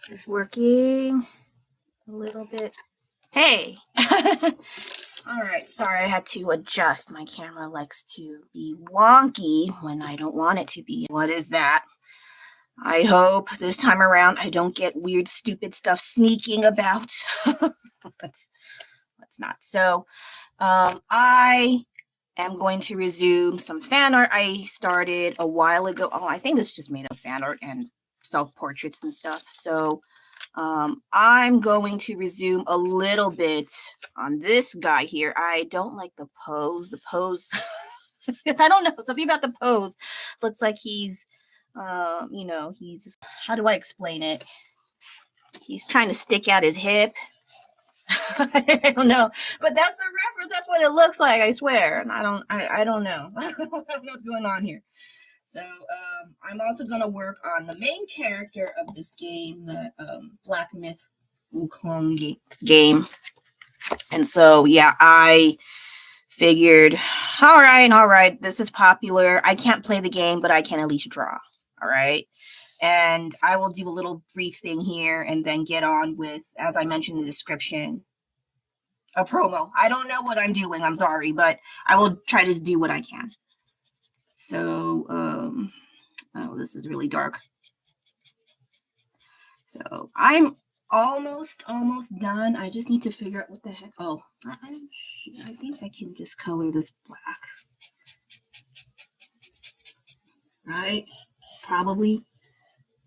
Is this working? A little bit. Hey! All right, sorry, I had to adjust. My camera likes to be wonky when I don't want it to be. What is that? I hope this time around I don't get weird, stupid stuff sneaking about. Let's not. So, I am going to resume some fan art I started a while ago. Oh, I think this is just made of fan art and self-portraits and stuff. So, I'm going to resume a little bit on this guy here. I don't like the pose. The pose, I don't know, something about the pose looks like he's, he's, how do I explain it? He's trying to stick out his hip. I don't know, but that's the reference. That's what it looks like, I swear. And I don't know. I don't know what's going on here. So I'm also going to work on the main character of this game, the Black Myth Wukong game. And so, yeah, I figured, all right, this is popular. I can't play the game, but I can at least draw. All right. And I will do a little brief thing here and then get on with, as I mentioned in the description, a promo. I don't know what I'm doing. I'm sorry, but I will try to do what I can. So, oh, this is really dark. So I'm almost done. I just need to figure out what the heck. Oh, I think I can just color this black. Right? Probably.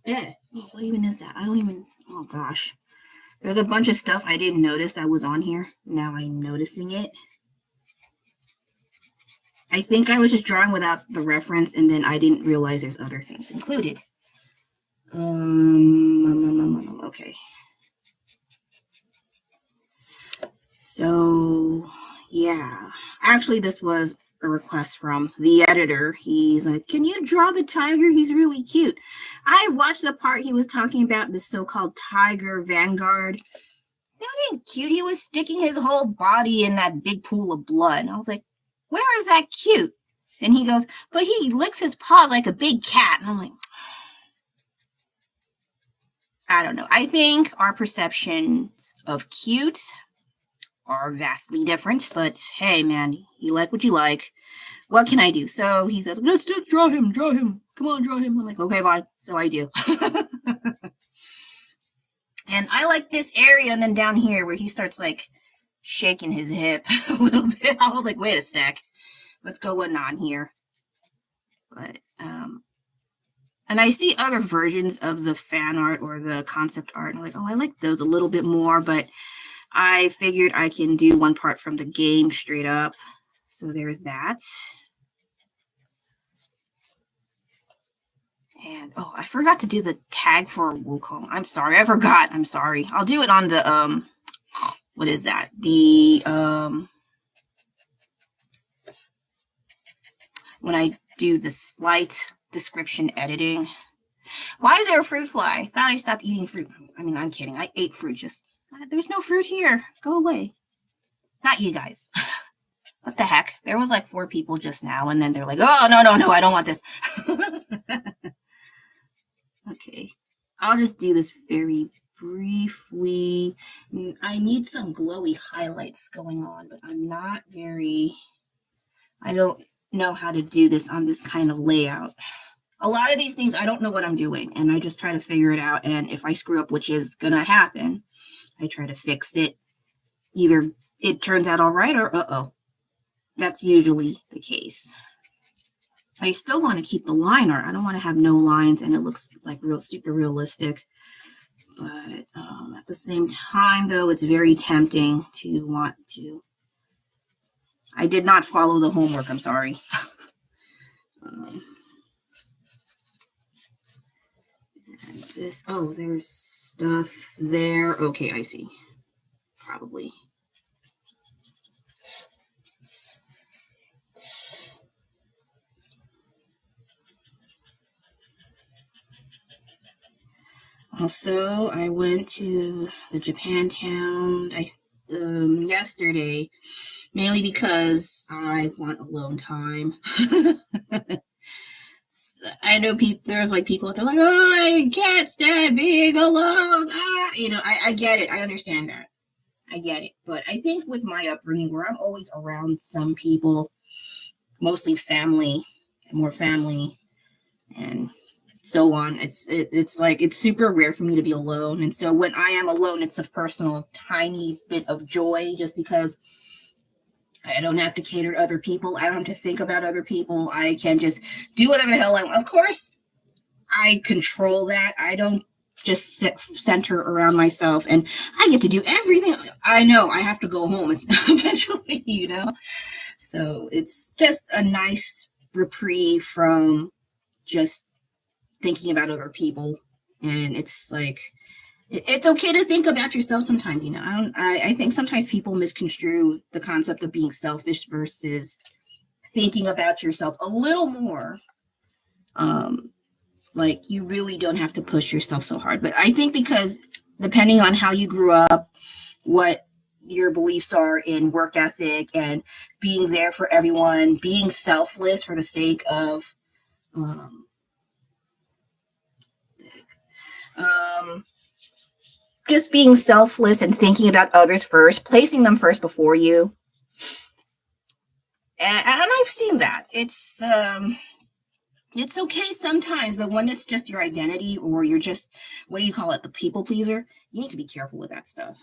Yeah. What even is that? I don't even. Oh gosh. There's a bunch of stuff I didn't notice that was on here. Now I'm noticing it. I think I was just drawing without the reference, and then I didn't realize there's other things included. Okay. So, yeah. Actually, this was a request from the editor. He's like, can you draw the tiger? He's really cute. I watched the part he was talking about, the so-called tiger vanguard. That ain't cute. He was sticking his whole body in that big pool of blood. And I was like, where is that cute? And he goes, but he licks his paws like a big cat. And I'm like, I don't know. I think our perceptions of cute are vastly different, but hey, man, you like what you like. What can I do? So he says, let's draw him. Come on, draw him. I'm like, okay, fine. So I do. And I like this area, and then down here where he starts like shaking his hip a little bit. I was like, wait a sec. What's going on here? But, and I see other versions of the fan art or the concept art, and I'm like, oh, I like those a little bit more, but I figured I can do one part from the game straight up. So there's that. And, oh, I forgot to do the tag for Wukong. I'm sorry. I forgot. I'm sorry. I'll do it on the, what is that? The, when I do the slight description editing. Why is there a fruit fly? I thought I stopped eating fruit. I mean, I'm kidding. I ate fruit. Just, there's no fruit here. Go away. Not you guys. What the heck? There was like 4 people just now, and then they're like, oh, no, I don't want this. Okay. I'll just do this very briefly. I need some glowy highlights going on, but I don't know how to do this on this kind of layout. A lot of these things, I don't know what I'm doing, and I just try to figure it out, and if I screw up, which is going to happen, I try to fix it. Either it turns out all right, or uh-oh. That's usually the case. I still want to keep the line art. I don't want to have no lines, and it looks like super realistic. But at the same time, though, it's very tempting to want to. I did not follow the homework. I'm sorry. And this. Oh, there's stuff there. Okay, I see. Probably. Also, I went to the Japantown yesterday, mainly because I want alone time. I know there's like people out there like, oh, I can't stand being alone. I get it. I understand that. I get it. But I think with my upbringing, where I'm always around some people, mostly family, more family, and so on, it's like it's super rare for me to be alone. And so when I am alone, it's a personal tiny bit of joy, just because I don't have to cater to other people. I don't have to think about other people. I can just do whatever the hell I want. Of course, I control that. I don't just center around myself, and I get to do everything. I know I have to go home eventually, So it's just a nice reprieve from just thinking about other people. And it's like, it's okay to think about yourself sometimes, I think sometimes people misconstrue the concept of being selfish versus thinking about yourself a little more. Like, you really don't have to push yourself so hard. But I think because depending on how you grew up, what your beliefs are in work ethic and being there for everyone, being selfless for the sake of just being selfless and thinking about others first, placing them first before you. And I've seen that. It's okay sometimes, but when it's just your identity, or you're just, what do you call it, the people pleaser, you need to be careful with that stuff.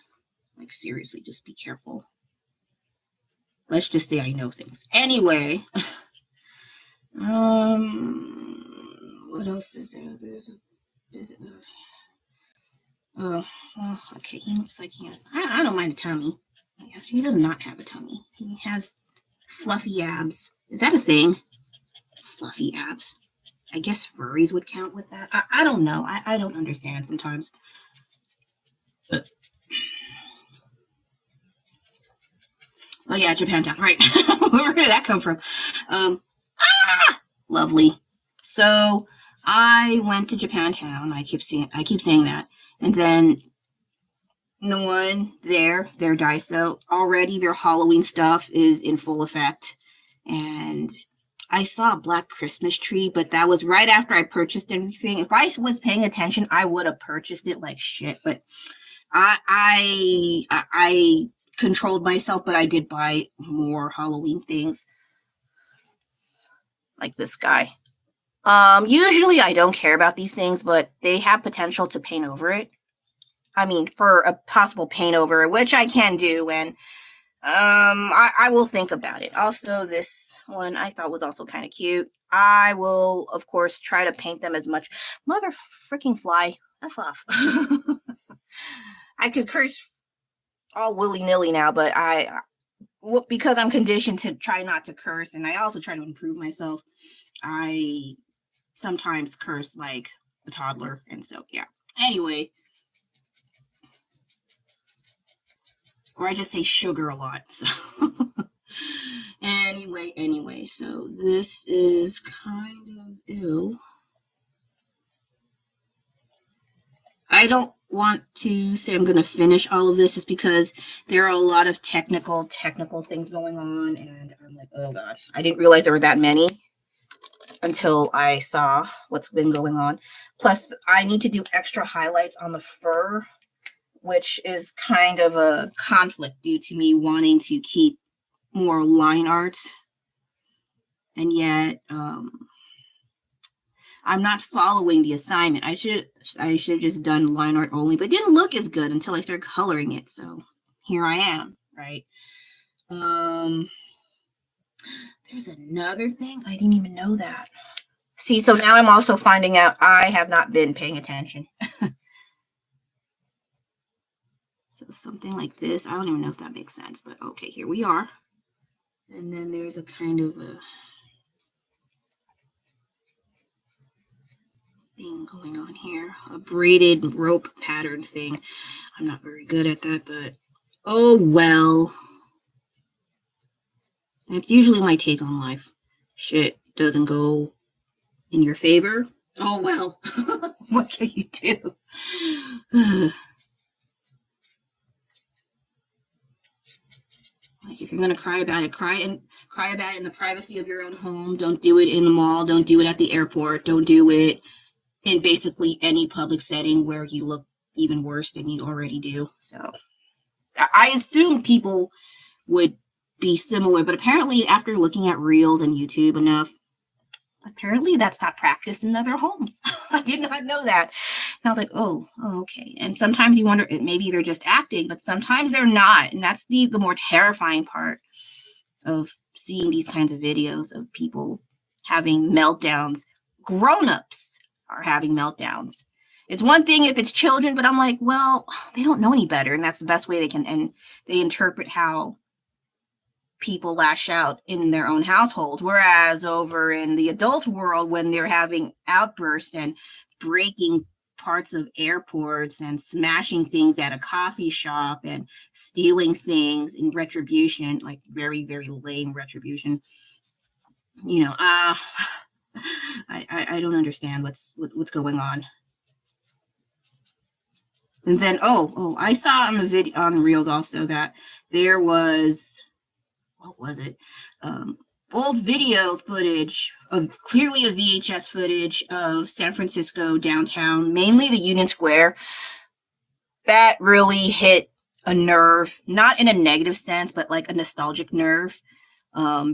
Like, seriously, just be careful. Let's just say I know things. Anyway, what else is there? There's a bit of, okay, he looks like he has, I don't mind a tummy. He does not have a tummy. He has fluffy abs. Is that a thing? Fluffy abs. I guess furries would count with that. I don't know. I don't understand sometimes. Oh yeah, Japantown, right. Where did that come from? Lovely. So I went to Japantown. I keep saying that. And then the one there, their Daiso, already their Halloween stuff is in full effect. And I saw a black Christmas tree, but that was right after I purchased everything. If I was paying attention, I would have purchased it like shit. But I controlled myself, but I did buy more Halloween things. Like this guy. Usually I don't care about these things, but they have potential to paint over it. I mean, for a possible paint over, which I can do, and I will think about it. Also, this one I thought was also kind of cute. I will, of course, try to paint them as much. Mother freaking fly. F off. I could curse all willy-nilly now, but because I'm conditioned to try not to curse, and I also try to improve myself, I sometimes curse like a toddler, and so, yeah. Anyway. Or I just say sugar a lot, so. Anyway, so this is kind of ew. I don't want to say I'm going to finish all of this just because there are a lot of technical things going on, and I'm like, oh god, I didn't realize there were that many until I saw what's been going on. Plus, I need to do extra highlights on the fur, which is kind of a conflict due to me wanting to keep more line art, and yet I'm not following the assignment. I should have just done line art only, but it didn't look as good until I started coloring it. So here I am, right? There's another thing. I didn't even know that. See, so now I'm also finding out I have not been paying attention. So something like this. I don't even know if that makes sense, but okay, here we are. And then there's a kind of a thing going on here, a braided rope pattern thing. I'm not very good at that, but oh well. That's usually my take on life. Shit doesn't go in your favor. Oh well. What can you do? Like, if you're gonna cry about it, cry cry about it in the privacy of your own home. Don't do it in the mall. Don't do it at the airport. Don't do it in basically any public setting where you look even worse than you already do. So I assume people would be similar, but apparently after looking at Reels and YouTube enough, apparently that's not practiced in other homes. I did not know that. And I was like, oh, okay. And sometimes you wonder, maybe they're just acting, but sometimes they're not. And that's the more terrifying part of seeing these kinds of videos of people having meltdowns. Grown-ups are having meltdowns. It's one thing if it's children, but I'm like, well, they don't know any better. And that's the best way they can, and they interpret how people lash out in their own households. Whereas over in the adult world, when they're having outbursts and breaking parts of airports and smashing things at a coffee shop and stealing things in retribution, like very, very lame retribution, you know, I don't understand what's going on. And then, I saw on the video on Reels also that there was, what was it? Old video footage of clearly a VHS footage of San Francisco downtown, mainly the Union Square. That really hit a nerve, not in a negative sense, but like a nostalgic nerve,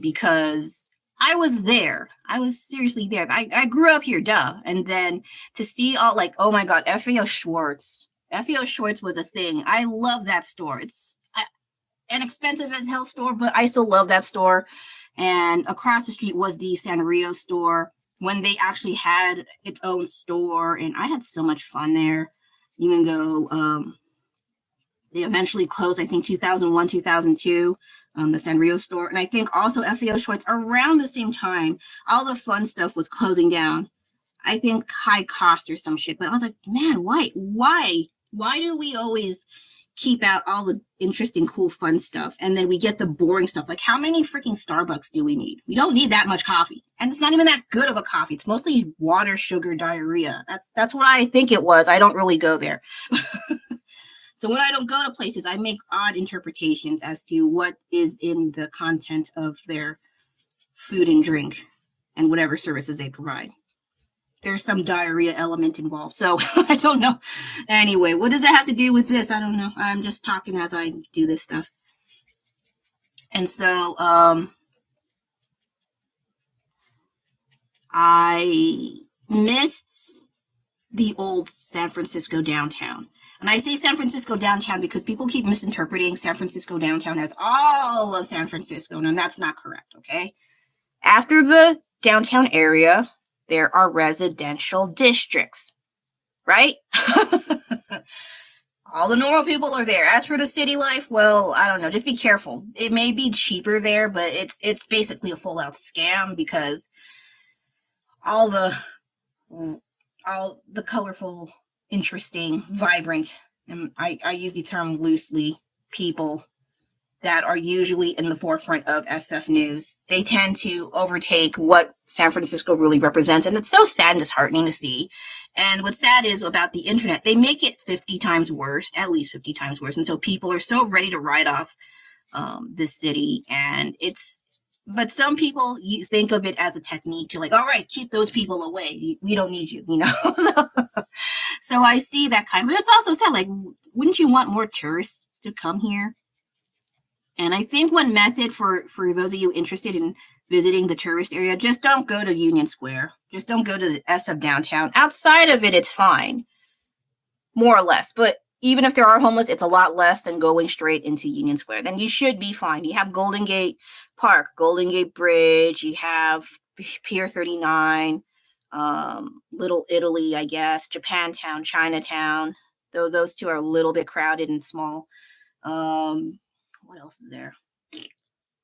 because I was there. I was seriously there. I grew up here, duh. And then to see all like, oh my God, FAO Schwartz. FAO Schwartz was a thing. I love that store. It's an expensive as hell store, but I still love that store. And across the street was the Sanrio store when they actually had its own store. And I had so much fun there, even though they eventually closed, I think 2001, 2002, the Sanrio store. And I think also FAO Schwartz around the same time, all the fun stuff was closing down. I think high cost or some shit. But I was like, man, why do we always keep out all the interesting, cool, fun stuff, and then we get the boring stuff? Like, how many freaking Starbucks do we need? We don't need that much coffee, and it's not even that good of a coffee. It's mostly water, sugar, diarrhea. That's what I think it was. I don't really go there. So when I don't go to places, I make odd interpretations as to what is in the content of their food and drink and whatever services they provide. There's some diarrhea element involved. So I don't know. Anyway, what does that have to do with this? I don't know. I'm just talking as I do this stuff. And so I missed the old San Francisco downtown. And I say San Francisco downtown because people keep misinterpreting San Francisco downtown as all of San Francisco. And that's not correct, okay? After the downtown area, there are residential districts, right? All the normal people are there. As for the city life, well, I don't know. Just be careful. It may be cheaper there, but it's basically a full-out scam because all the colorful, interesting, vibrant, and I use the term loosely, people that are usually in the forefront of SF news, they tend to overtake what San Francisco really represents. And it's so sad and disheartening to see. And what's sad is about the internet, they make it 50 times worse, at least 50 times worse. And so people are so ready to write off this city. And but some people, you think of it as a technique to like, all right, keep those people away. We don't need you, you know? So I see that kind of, but it's also sad, like, wouldn't you want more tourists to come here? And I think one method for those of you interested in visiting the tourist area, just don't go to Union Square. Just don't go to the SF downtown. Outside of it, it's fine, more or less. But even if there are homeless, it's a lot less than going straight into Union Square. Then you should be fine. You have Golden Gate Park, Golden Gate Bridge. You have Pier 39, Little Italy, I guess, Japantown, Chinatown. Though those two are a little bit crowded and small. What else is there?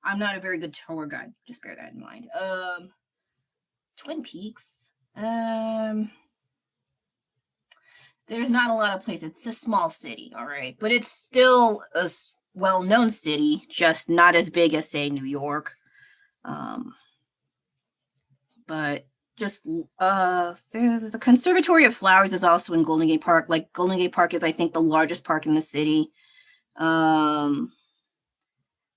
I'm not a very good tour guide. Just bear that in mind. Twin Peaks. There's not a lot of places. It's a small city, all right, but it's still a well-known city, just not as big as, say, New York. But just the Conservatory of Flowers is also in Golden Gate Park. Like, Golden Gate Park is, I think, the largest park in the city.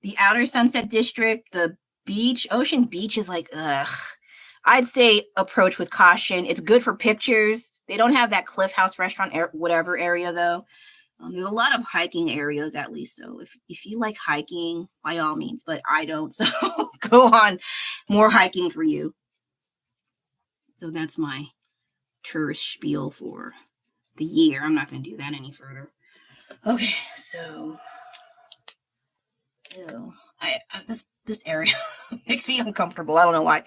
The Outer Sunset District, the beach, Ocean Beach is like, ugh. I'd say approach with caution. It's good for pictures. They don't have that Cliff House restaurant, whatever area though. There's a lot of hiking areas at least. So if you like hiking, by all means, but I don't. So go on, more hiking for you. So that's my tourist spiel for the year. I'm not going to do that any further. Okay, so ew, this area makes me uncomfortable. I don't know why.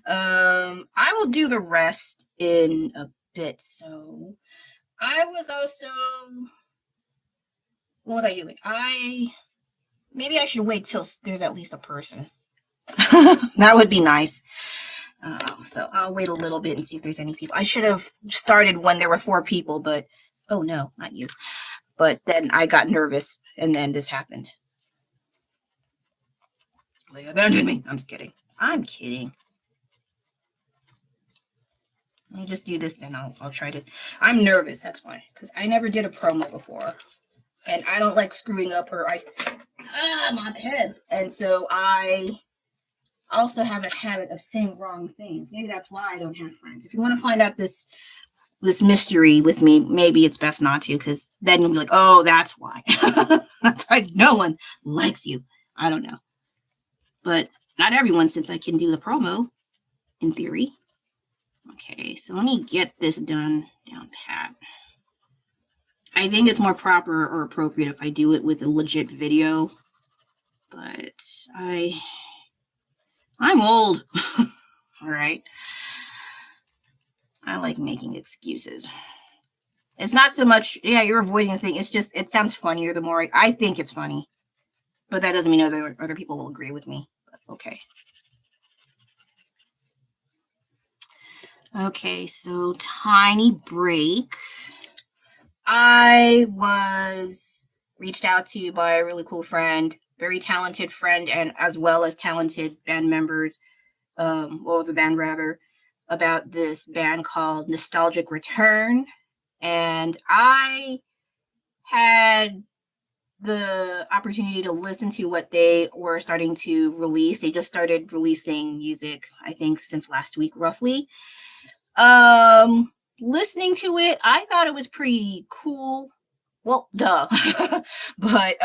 I will do the rest in a bit. So I was also, what was I doing? Maybe I should wait till there's at least a person. That would be nice. So I'll wait a little bit and see if there's any people. I should have started when there were 4 people, but oh no, not you. But then I got nervous and then this happened. They abandoned me. I'm just kidding. I'm kidding. Let me just do this, then I'll try to. I'm nervous, that's why, because I never did a promo before, and I don't like screwing up my pens, and so I also have a habit of saying wrong things. Maybe that's why I don't have friends. If you want to find out this mystery with me, maybe it's best not to, because then you'll be like, oh, that's why. That's why no one likes you. I don't know, but not everyone, since I can do the promo in theory. Okay, so let me get this done down pat. I think it's more proper or appropriate if I do it with a legit video, but I'm old. All right. I like making excuses. It's not so much, yeah, you're avoiding the thing. It's just, it sounds funnier the more I think it's funny, but that doesn't mean other people will agree with me. But okay. Okay, so tiny break. I was reached out to by a really cool friend, very talented friend, and as well as talented band members, the band rather, about this band called Nostalgic Return. And I had the opportunity to listen to what they were starting to release. They just started releasing music, I think, since last week, roughly. Listening to it, I thought it was pretty cool. Well, duh. But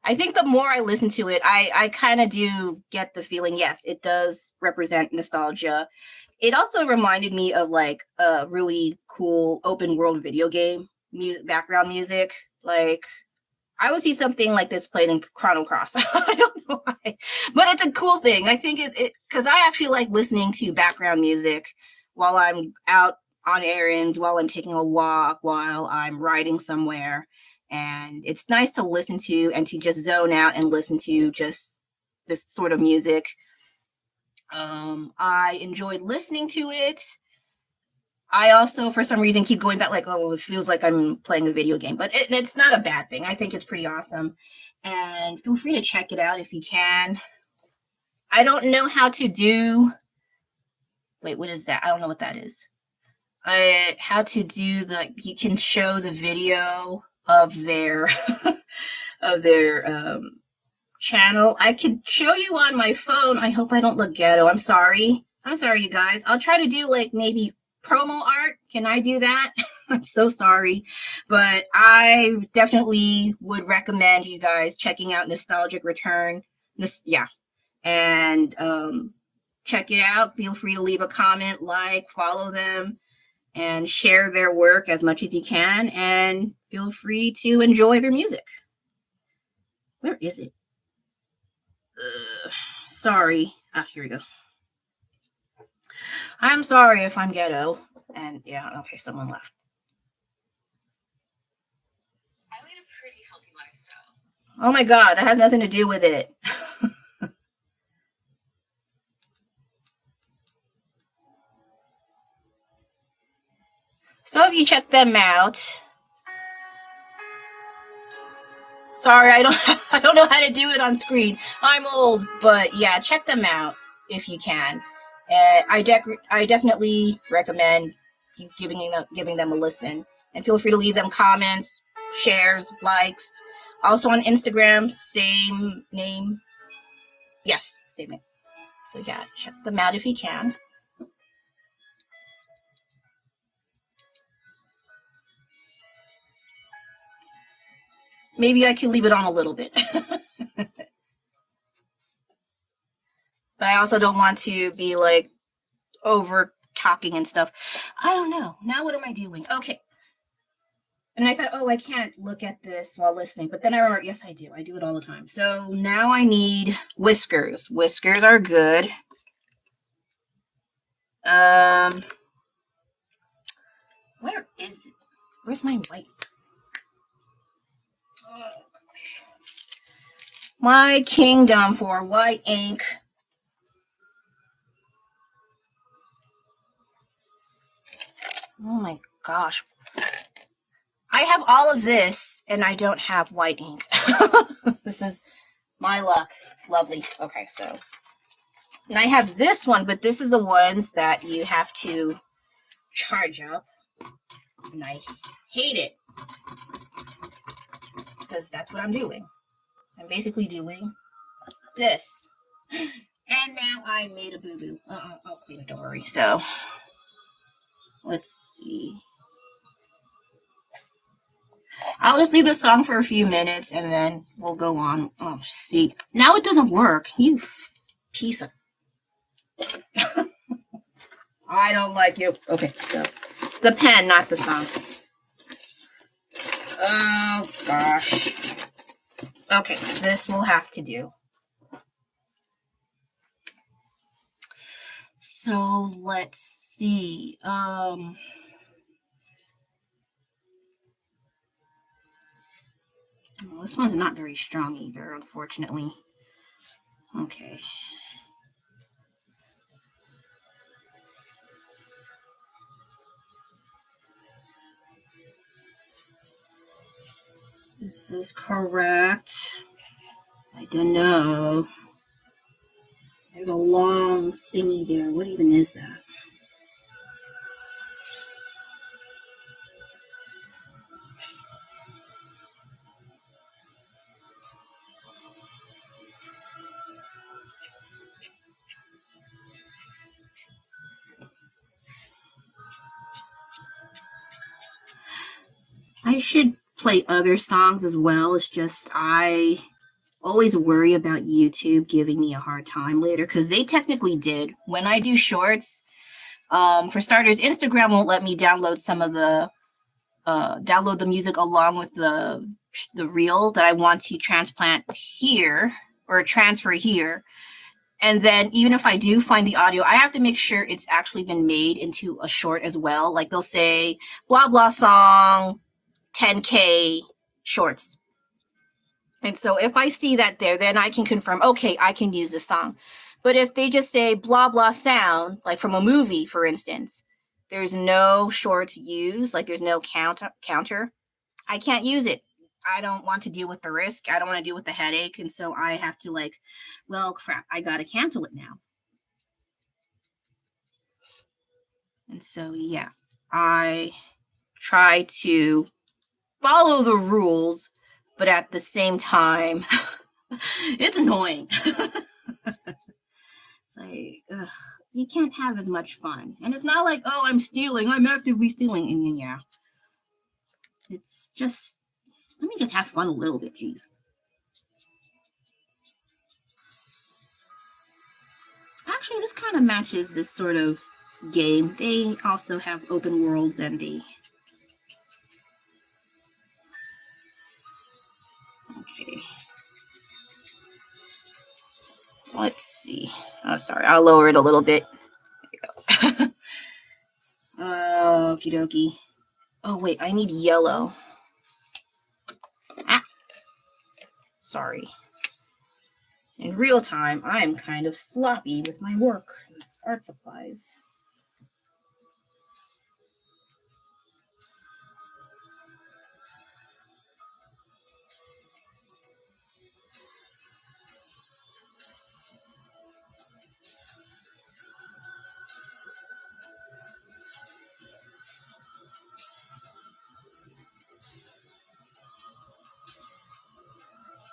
I think the more I listen to it, I kind of do get the feeling, yes, it does represent nostalgia. It also reminded me of like a really cool open world video game background music. Like I would see something like this played in Chrono Cross. I don't know why, but it's a cool thing. I think it because I actually like listening to background music while I'm out on errands, while I'm taking a walk, while I'm riding somewhere. And it's nice to listen to and to just zone out and listen to just this sort of music. I enjoyed listening to it. I also, for some reason, keep going back like, oh, it feels like I'm playing a video game. But it's not a bad thing. I think it's pretty awesome. And feel free to check it out if you can. I don't know how to do... Wait, what is that? I don't know what that is. How to do the... You can show the video of their of their channel. I could show you on my phone. I hope I don't look ghetto. I'm sorry, you guys. I'll try to do like maybe promo art. Can I do that? I'm so sorry, but I definitely would recommend you guys checking out Nostalgic Return. And check it out. Feel free to leave a comment, follow them, and share their work as much as you can, and feel free to enjoy their music. Where is it? Sorry. Here we go. I'm sorry if I'm ghetto. And yeah, okay, someone left. I lead a pretty healthy lifestyle. Oh my God, that has nothing to do with it. So if you check them out, sorry, I don't know how to do it on screen. I'm old, but yeah, check them out if you can. I definitely recommend you giving them a listen, and feel free to leave them comments, shares, likes. Also on Instagram, same name. Yes, save it. So yeah, check them out if you can. Maybe I can leave it on a little bit. But I also don't want to be like over talking and stuff. I don't know. Now what am I doing? Okay. And I thought, oh, I can't look at this while listening. But then I remember, yes, I do. I do it all the time. So now I need whiskers. Whiskers are good. Where is it? Where's my white? Oh, gosh. My kingdom for white ink. Oh my gosh. I have all of this and I don't have white ink. This is my luck. Lovely. Okay, so. And I have this one, but this is the ones that you have to charge up. And I hate it. Because that's what I'm doing. I'm basically doing this. And now I made a boo-boo. I'll clean it, don't worry. So, let's see. I'll just leave the song for a few minutes and then we'll go on. Oh, see. Now it doesn't work. You piece of... I don't like you. Okay, so the pen, not the song. Oh, gosh. Okay, this will have to do. So let's see. Well, this one's not very strong either, unfortunately. Okay. Is this correct? I don't know. There's a long thingy there. What even is that? I should play other songs as well. It's just I always worry about YouTube giving me a hard time later because they technically did. When I do shorts, for starters, Instagram won't let me download some of the download the music along with the reel that I want to transplant here or transfer here. And then even if I do find the audio, I have to make sure it's actually been made into a short as well. Like they'll say blah blah song 10K shorts. And so if I see that there, then I can confirm, okay, I can use this song. But if they just say blah blah sound, like from a movie, for instance, there's no shorts used, like there's no counter, I can't use it. I don't want to deal with the risk. I don't want to deal with the headache. And so I have to like, well, crap, I got to cancel it now. And so, yeah, I try to follow the rules, but at the same time, it's annoying. It's like, ugh, you can't have as much fun. And it's not like, oh, I'm stealing, I'm actively stealing. And yeah, it's just, let me just have fun a little bit, geez. Actually, this kind of matches this sort of game. They also have open worlds and the... Okay. Let's see. Oh, sorry. I'll lower it a little bit. There you go. Okie dokie. Oh, wait. I need yellow. Ah. Sorry. In real time, I'm kind of sloppy with my work and art supplies.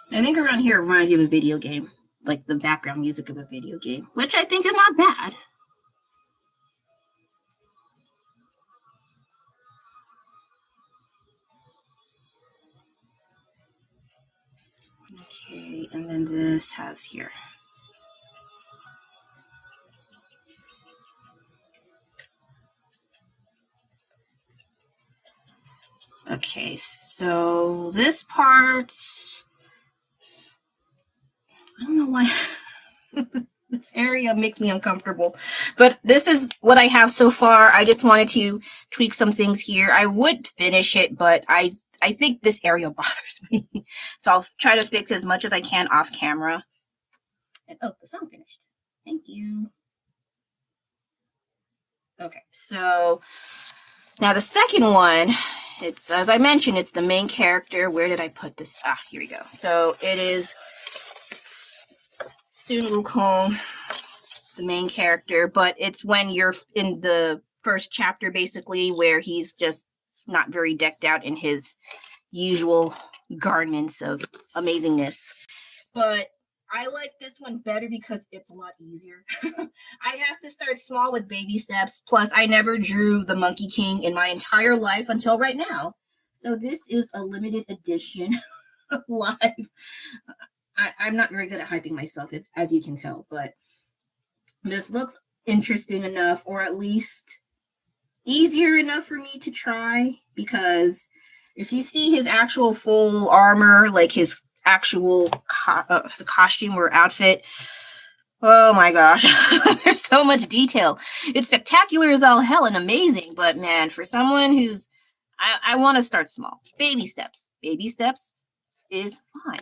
I think around here it reminds you of a video game. like the background music of a video game, which I think is not bad. Okay, and then this has here. Okay, so this part, I don't know why this area makes me uncomfortable, but this is what I have so far. I just wanted to tweak some things here. I would finish it, but I think this area bothers me. So I'll try to fix as much as I can off camera. And oh, the song finished. Thank you. Okay, so now the second one, it's, as I mentioned, it's the main character. Where did I put this? Ah, here we go. So it is Sun Wukong, the main character, but it's when you're in the first chapter, basically, where he's just not very decked out in his usual garments of amazingness. But I like this one better because it's a lot easier. I have to start small with baby steps. Plus, I never drew the Monkey King in my entire life until right now. So this is a limited edition live. I'm not very good at hyping myself, as you can tell, but this looks interesting enough, or at least easier enough for me to try, because if you see his actual full armor, like his actual costume or outfit, oh my gosh, there's so much detail. It's spectacular as all hell and amazing, but man, for someone who's, I want to start small. Baby steps. Baby steps is fine,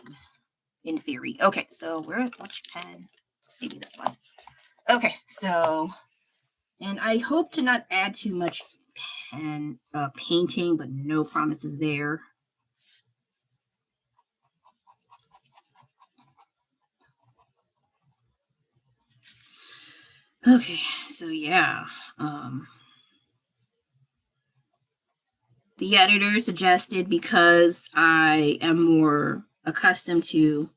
in theory. Okay, so which pen? Maybe this one. Okay, so, and I hope to not add too much painting, but no promises there. Okay, so yeah, the editor suggested, because I am more accustomed to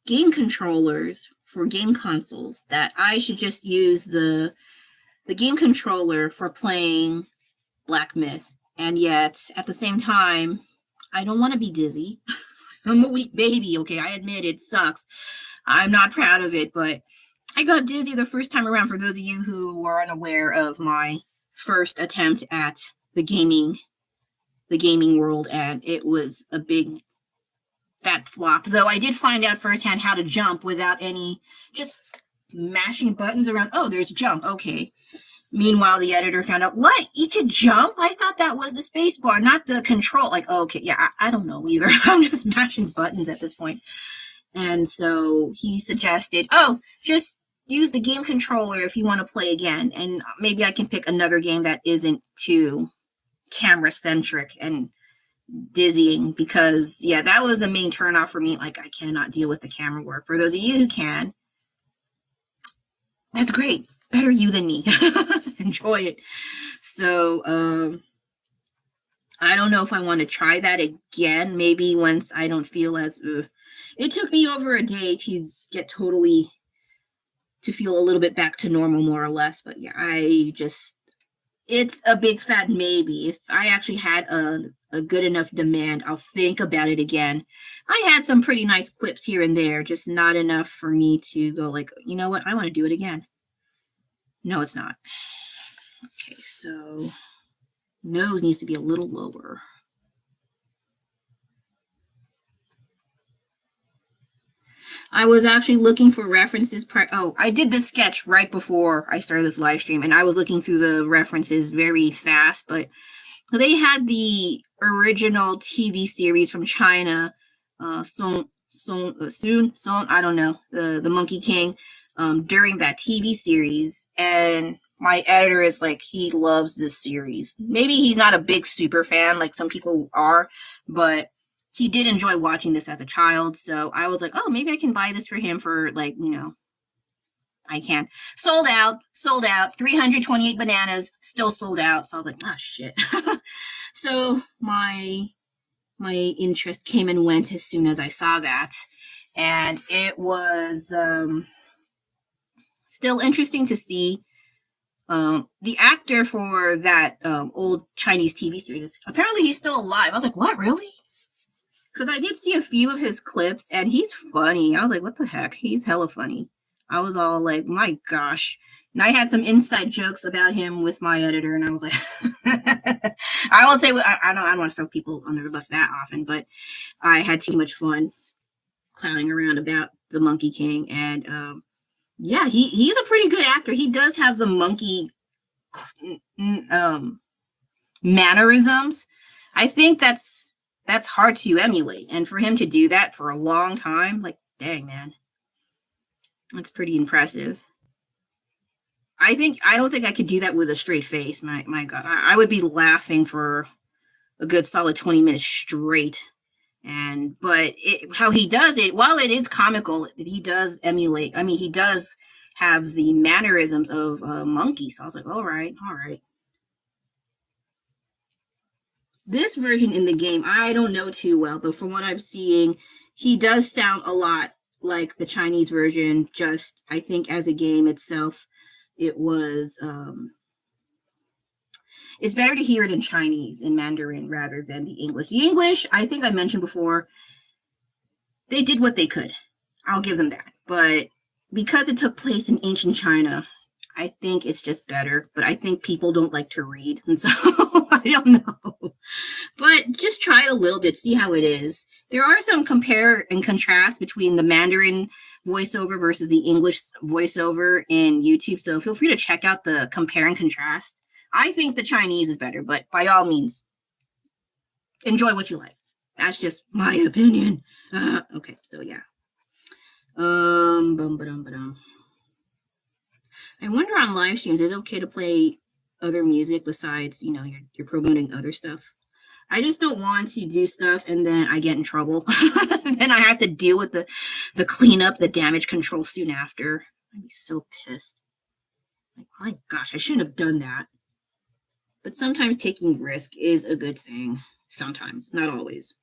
game controllers for game consoles, that I should just use the game controller for playing Black Myth. And yet, at the same time, I don't want to be dizzy. I'm a weak baby, okay? I admit it sucks. I'm not proud of it, but I got dizzy the first time around, for those of you who are unaware of my first attempt at the gaming world, and it was a big fat flop. Though I did find out firsthand how to jump without any just mashing buttons around. Oh, there's jump. Okay. Meanwhile, the editor found out, what? You could jump? I thought that was the space bar, not the control. Like, oh, okay, yeah, I don't know either. I'm just mashing buttons at this point. And so he suggested, oh, just use the game controller if you want to play again. And maybe I can pick another game that isn't too camera-centric and dizzying, because, yeah, that was the main turnoff for me. Like, I cannot deal with the camera work. For those of you who can, that's great. Better you than me. Enjoy it. So, I don't know if I want to try that again. Maybe once I don't feel as... It took me over a day to get totally... to feel a little bit back to normal, more or less. But yeah, it's a big fat maybe. If I actually had a good enough demand, I'll think about it again. I had some pretty nice quips here and there, just not enough for me to go like, you know what, I want to do it again. No, it's not. Okay, so nose needs to be a little lower. I was actually looking for references. I did this sketch right before I started this live stream, and I was looking through the references very fast, but they had the original TV series from China, Song, I don't know, the Monkey King, during that TV series, and my editor is like, he loves this series. Maybe he's not a big super fan like some people are, but he did enjoy watching this as a child. So I was like, oh, maybe I can buy this for him for, like, you know, I can. Sold out, 328 bananas, still sold out. So I was like, ah, shit. So my interest came and went as soon as I saw that. and it was still interesting to see the actor for that old Chinese TV series. Apparently, he's still alive. I was like, what, really? Because I did see a few of his clips, and he's funny. I was like, what the heck? He's hella funny. I was all like, my gosh. And I had some inside jokes about him with my editor, and I was like, I won't say, I don't want to throw people under the bus that often, but I had too much fun clowning around about the Monkey King. And yeah, he's a pretty good actor. He does have the monkey mannerisms. I think that's hard to emulate, and for him to do that for a long time, like, dang, man, that's pretty impressive. I don't think I could do that with a straight face. My God, I would be laughing for a good solid 20 minutes straight. But how he does it, while it is comical, he does emulate. I mean, he does have the mannerisms of a monkey. So I was like, all right. This version in the game, I don't know too well, but from what I'm seeing, he does sound a lot like the Chinese version. Just, I think as a game itself, it was, it's better to hear it in Chinese, in Mandarin, rather than the English. The English, I think I mentioned before, they did what they could. I'll give them that. But because it took place in ancient China, I think it's just better. But I think people don't like to read, and so I don't know. But just try it a little bit, see how it is. There are some compare and contrast between the Mandarin voiceover versus the English voiceover in YouTube. So feel free to check out the compare and contrast. I think the Chinese is better, but by all means, enjoy what you like. That's just my opinion. Okay, so yeah. I wonder on live streams, is it okay to play other music besides, you're promoting other stuff? I just don't want to do stuff and then I get in trouble. Then I have to deal with the cleanup, the damage control soon after. I'd be so pissed. Like, my gosh, I shouldn't have done that. But sometimes taking risk is a good thing. Sometimes, not always.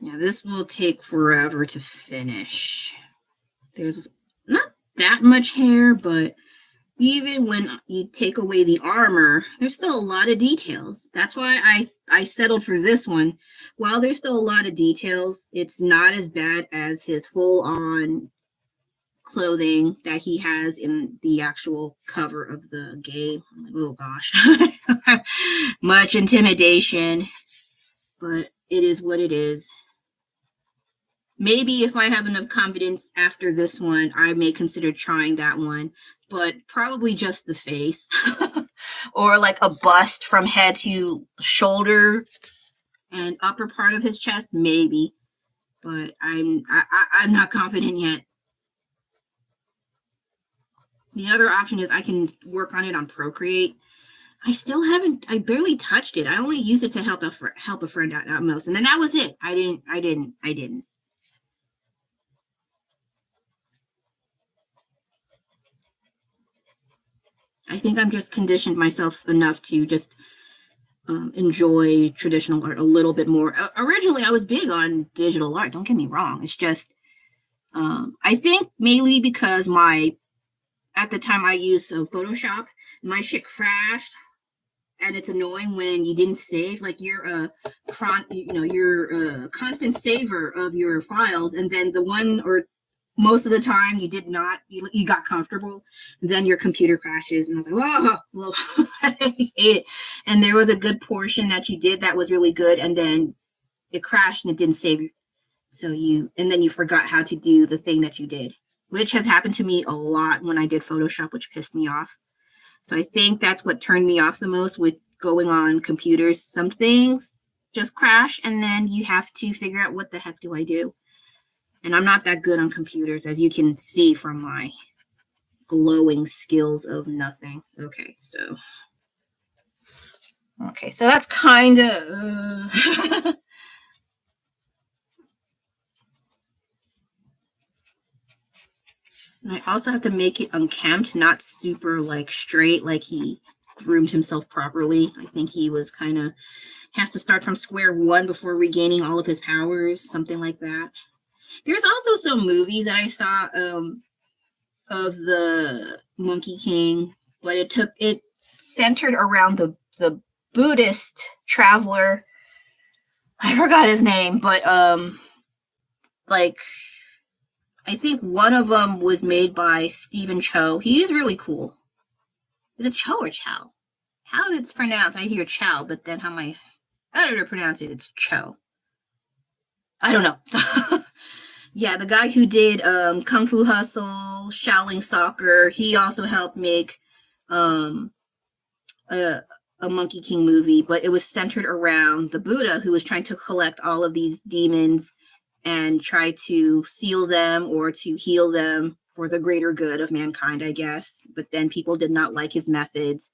Yeah, this will take forever to finish. There's not that much hair, but even when you take away the armor, there's still a lot of details. That's why I settled for this one. While there's still a lot of details, it's not as bad as his full-on clothing that he has in the actual cover of the game. I'm like, oh gosh. Much intimidation, but it is what it is. Maybe if I have enough confidence after this one, I may consider trying that one, but probably just the face or like a bust from head to shoulder and upper part of his chest, maybe, but I'm not confident yet. The other option is I can work on it on Procreate. I barely touched it. I only used it to help a friend out at most, and then that was it. I didn't. I think I'm just conditioned myself enough to just enjoy traditional art a little bit more. Originally, I was big on digital art. Don't get me wrong. It's just, I think mainly because at the time I used Photoshop, my shit crashed. And it's annoying when you didn't save, like you're a constant saver of your files, and then the one or most of the time you did not, you got comfortable, then your computer crashes, and I was like, oh, I hate it. And there was a good portion that you did that was really good, and then it crashed and it didn't save you. And then you forgot how to do the thing that you did, which has happened to me a lot when I did Photoshop, which pissed me off. So I think that's what turned me off the most with going on computers. Some things just crash, and then you have to figure out what the heck do I do. And I'm not that good on computers, as you can see from my glowing skills of nothing. Okay, so that's kind of... And I also have to make it unkempt, not super like straight like he groomed himself properly. I think he was kind of has to start from square one before regaining all of his powers, something like that. There's also some movies that I saw of the Monkey King, but it centered around the Buddhist traveler. I forgot his name, but like I think one of them was made by Stephen Chow. He's really cool. Is it Cho or Chow? How it's pronounced? I hear Chow, but then how do I pronounce it? It's Cho. I don't know. Yeah, the guy who did Kung Fu Hustle, Shaolin Soccer, he also helped make a Monkey King movie, but it was centered around the Buddha who was trying to collect all of these demons and try to seal them or to heal them for the greater good of mankind, I guess. But then people did not like his methods,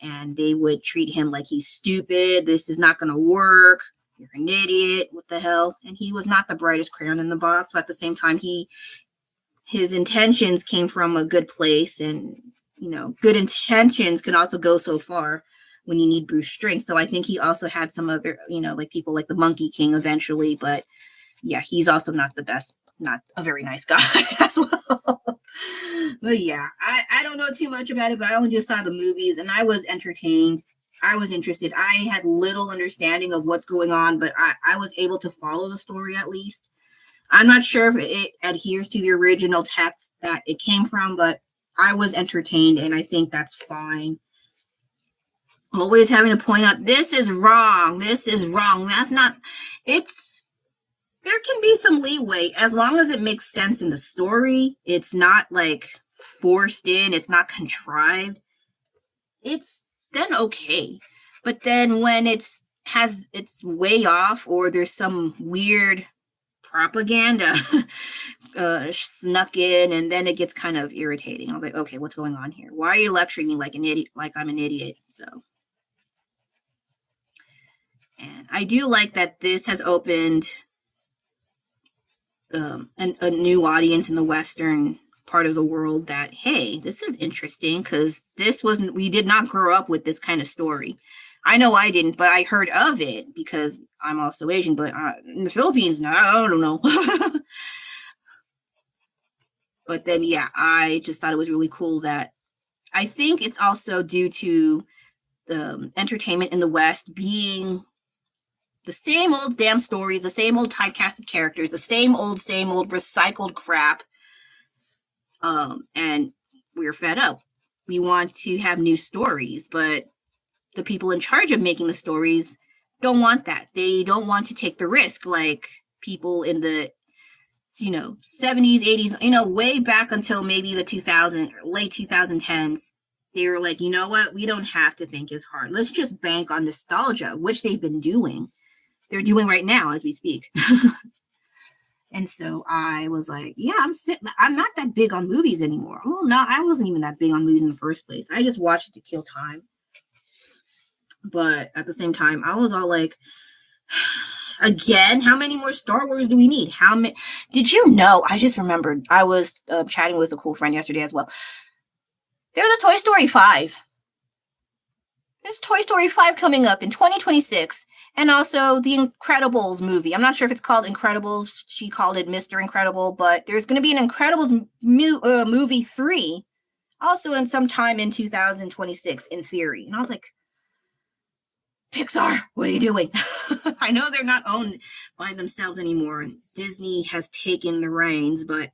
and they would treat him like he's stupid. This is not going to work. You're an idiot. What the hell? And he was not the brightest crayon in the box, but at the same time, his intentions came from a good place, and good intentions can also go so far when you need brute strength. So I think he also had some other, like people like the Monkey King eventually, but yeah, he's also not the best, not a very nice guy as well. But yeah, I don't know too much about it, but I only just saw the movies and I was entertained. I was interested. I had little understanding of what's going on, but I was able to follow the story at least. I'm not sure if it adheres to the original text that it came from, but I was entertained, and I think that's fine. Always having to point out, this is wrong. This is wrong. That's not, there can be some leeway as long as it makes sense in the story. It's not like forced in. It's not contrived. It's then okay. But then when it's way off, or there's some weird propaganda snuck in, and then it gets kind of irritating. I was like, okay, what's going on here? Why are you lecturing me like an idiot, like I'm an idiot? So, and I do like that this has opened a new audience in the Western part of the world, that, hey, this is interesting, because we did not grow up with this kind of story. I know I didn't, but I heard of it because I'm also Asian, but in the Philippines, no, I don't know. But then, yeah, I just thought it was really cool that I think it's also due to the entertainment in the West being the same old damn stories, the same old typecasted characters, the same old recycled crap. And we're fed up. We want to have new stories, but the people in charge of making the stories don't want that. They don't want to take the risk like people in the 70s, 80s, way back until maybe the late 2010s. They were like, you know what? We don't have to think as hard. Let's just bank on nostalgia, which they've been doing. They're doing right now as we speak. And so I was like, yeah, I'm not that big on movies anymore. Oh, no, I wasn't even that big on movies in the first place. I just watched it to kill time. But at the same time, I was all like, again, how many more Star Wars do we need? How many? Did you know? I just remembered. I was chatting with a cool friend yesterday as well. There's a Toy Story 5. There's Toy Story 5 coming up in 2026. And also the Incredibles movie. I'm not sure if it's called Incredibles. She called it Mr. Incredible. But there's going to be an Incredibles movie 3 also in some time in 2026, in theory. And I was like, Pixar, what are you doing? I know they're not owned by themselves anymore, and Disney has taken the reins, but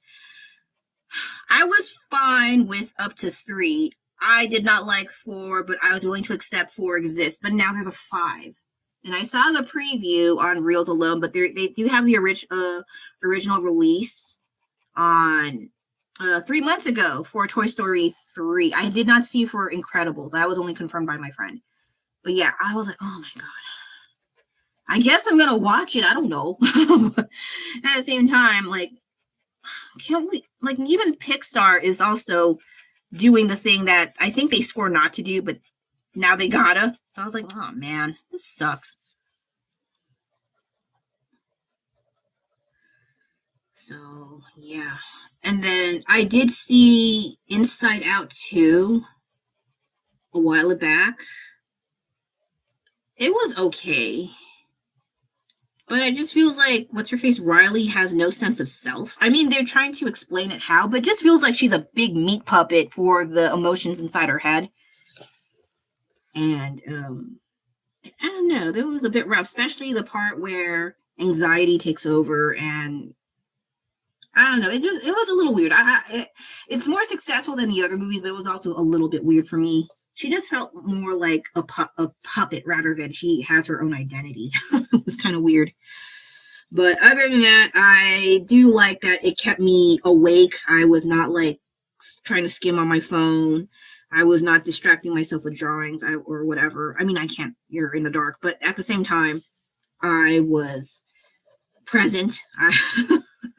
I was fine with up to 3. I did not like 4, but I was willing to accept 4 exists. But now there's a 5. And I saw the preview on Reels alone, but they do have the original release on 3 months ago for Toy Story 3. I did not see for Incredibles. That was only confirmed by my friend. But yeah, I was like, oh my God. I guess I'm going to watch it. I don't know. At the same time, like, can't we, like, even Pixar is also doing the thing that I think they swore not to do, but now they gotta. So I was like, oh man, this sucks. So yeah. And then I did see Inside Out 2. a while back. It was okay. But it just feels like what's-her-face Riley has no sense of self. I mean, they're trying to explain it how, but it just feels like she's a big meat puppet for the emotions inside her head. And I don't know, that was a bit rough, especially the part where anxiety takes over, and I don't know, it was a little weird. It's more successful than the other movies, but it was also a little bit weird for me. She just felt more like a puppet rather than she has her own identity. It was kind of weird. But other than that, I do like that it kept me awake. I was not like trying to skim on my phone. I was not distracting myself with drawings or whatever. I mean, I can't, you're in the dark, but at the same time, I was present.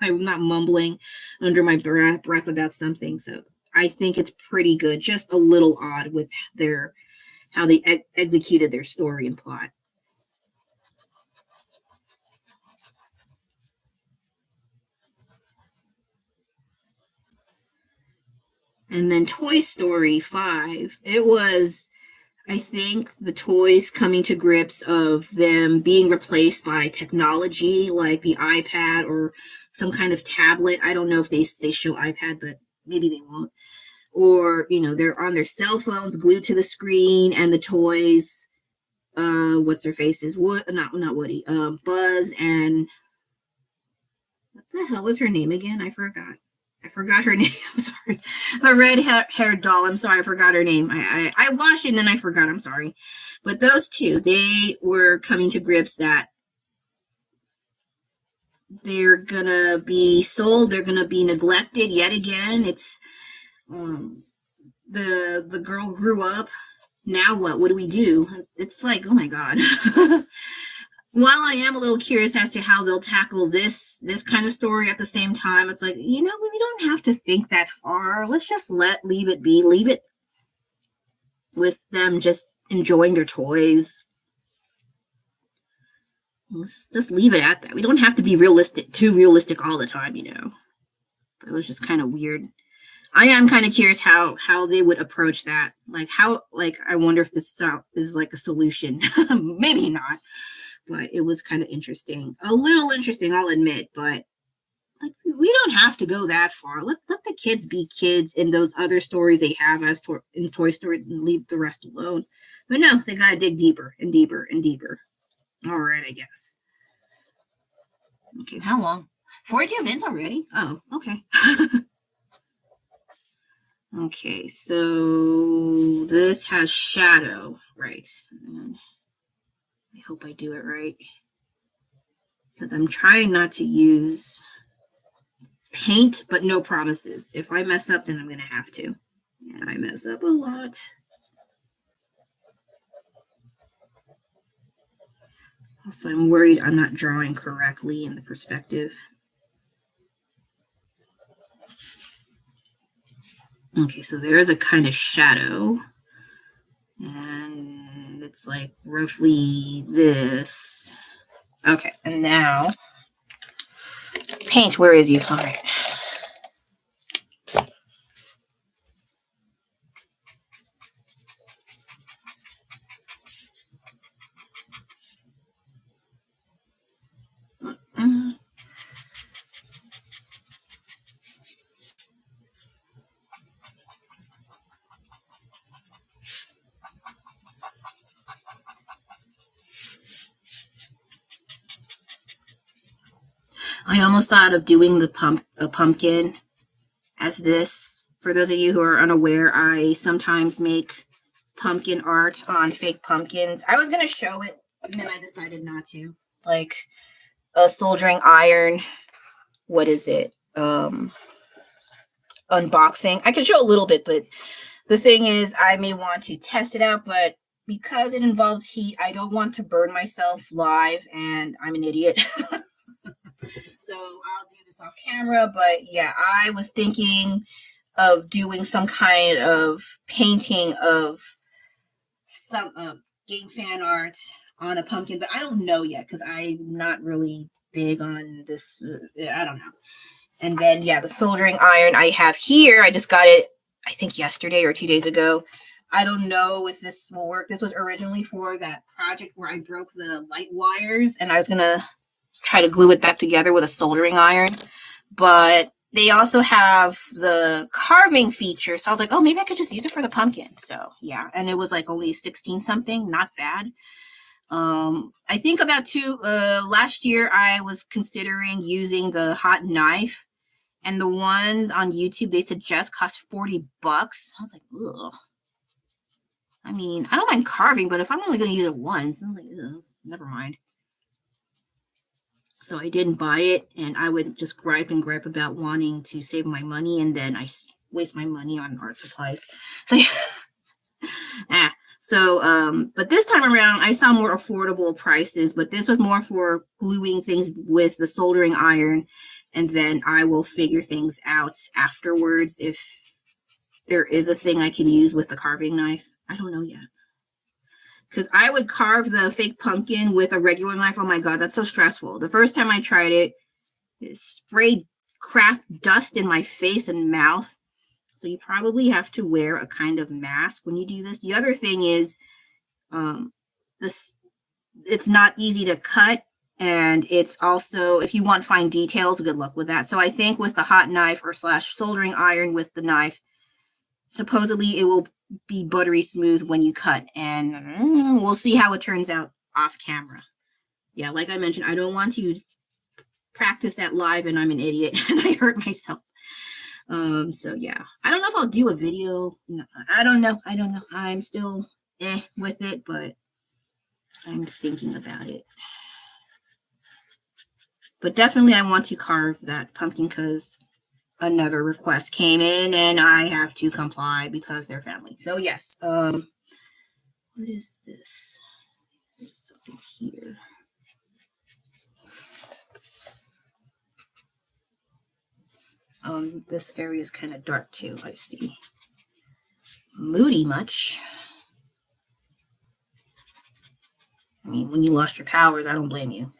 I'm not mumbling under my breath about something. So I think it's pretty good. Just a little odd with how they executed their story and plot. And then Toy Story 5, it was, I think, the toys coming to grips of them being replaced by technology like the iPad or some kind of tablet. I don't know if they show iPad, but maybe they won't. Or, they're on their cell phones glued to the screen, and the toys, what's their faces? Not Woody, Buzz, and what the hell was her name again? I forgot her name. I'm sorry. The red-haired doll. I'm sorry. I forgot her name. I watched it and then I forgot. I'm sorry. But those two, they were coming to grips that they're going to be sold. They're going to be neglected yet again. It's the girl grew up. Now what? What do we do? It's like, oh my God. While I am a little curious as to how they'll tackle this kind of story, at the same time, it's like, we don't have to think that far. Let's just leave it be. Leave it with them just enjoying their toys. Let's just leave it at that. We don't have to be too realistic all the time, But it was just kind of weird. I am kind of curious how they would approach that. I wonder if this is like a solution. Maybe not. But it was kind of interesting. A little interesting, I'll admit. But we don't have to go that far. Let the kids be kids in those other stories they have in Toy Story, and leave the rest alone. But no, they got to dig deeper and deeper and deeper. All right, I guess. Okay, how long? 42 minutes already? Oh, okay. Okay, so this has shadow, right? And I hope I do it right, because I'm trying not to use paint, but no promises. If I mess up, then I'm going to have to. And I mess up a lot. Also, I'm worried I'm not drawing correctly in the perspective. Okay, so there is a kind of shadow. And it's like roughly this. Okay, and now paint, where is you? All right. I almost thought of doing a pumpkin as this. For those of you who are unaware, I sometimes make pumpkin art on fake pumpkins. I was going to show it, and then I decided not to. Like a soldering iron, what is it? Unboxing. I can show a little bit, but the thing is, I may want to test it out, but because it involves heat, I don't want to burn myself live, and I'm an idiot. So I'll do this off camera, but yeah, I was thinking of doing some kind of painting of some game fan art on a pumpkin, but I don't know yet because I'm not really big on this. I don't know. And then, yeah, the soldering iron I have here, I just got it, I think yesterday or 2 days ago. I don't know if this will work. This was originally for that project where I broke the light wires and I was going to try to glue it back together with a soldering iron. But they also have the carving feature. So I was like, oh, maybe I could just use it for the pumpkin. So yeah, and it was like only 16 something, not bad. I think about last year I was considering using the hot knife, and the ones on YouTube they suggest cost $40. I was like, ugh. I mean, I don't mind carving, but if I'm only going to use it once, I'm like, ugh, never mind. So I didn't buy it, and I would just gripe and gripe about wanting to save my money, and then I waste my money on art supplies. So yeah. But this time around, I saw more affordable prices, but this was more for gluing things with the soldering iron, and then I will figure things out afterwards if there is a thing I can use with the carving knife. I don't know yet. Because I would carve the fake pumpkin with a regular knife. Oh my God, that's so stressful. The first time I tried it, it sprayed craft dust in my face and mouth. So you probably have to wear a kind of mask when you do this. The other thing is, it's not easy to cut, and it's also, if you want fine details, good luck with that. So I think with the hot knife or / soldering iron with the knife, supposedly it will be buttery smooth when you cut, and we'll see how it turns out off camera. Yeah, like I mentioned, I don't want to practice that live and I'm an idiot and I hurt myself. So yeah, I don't know if I'll do a video. No, I don't know. I'm still with it, but I'm thinking about it. But definitely I want to carve that pumpkin because another request came in and I have to comply because they're family. So yes. What is this? There's something here. This area is kind of dark too, I see. Moody much. I mean, when you lost your powers, I don't blame you.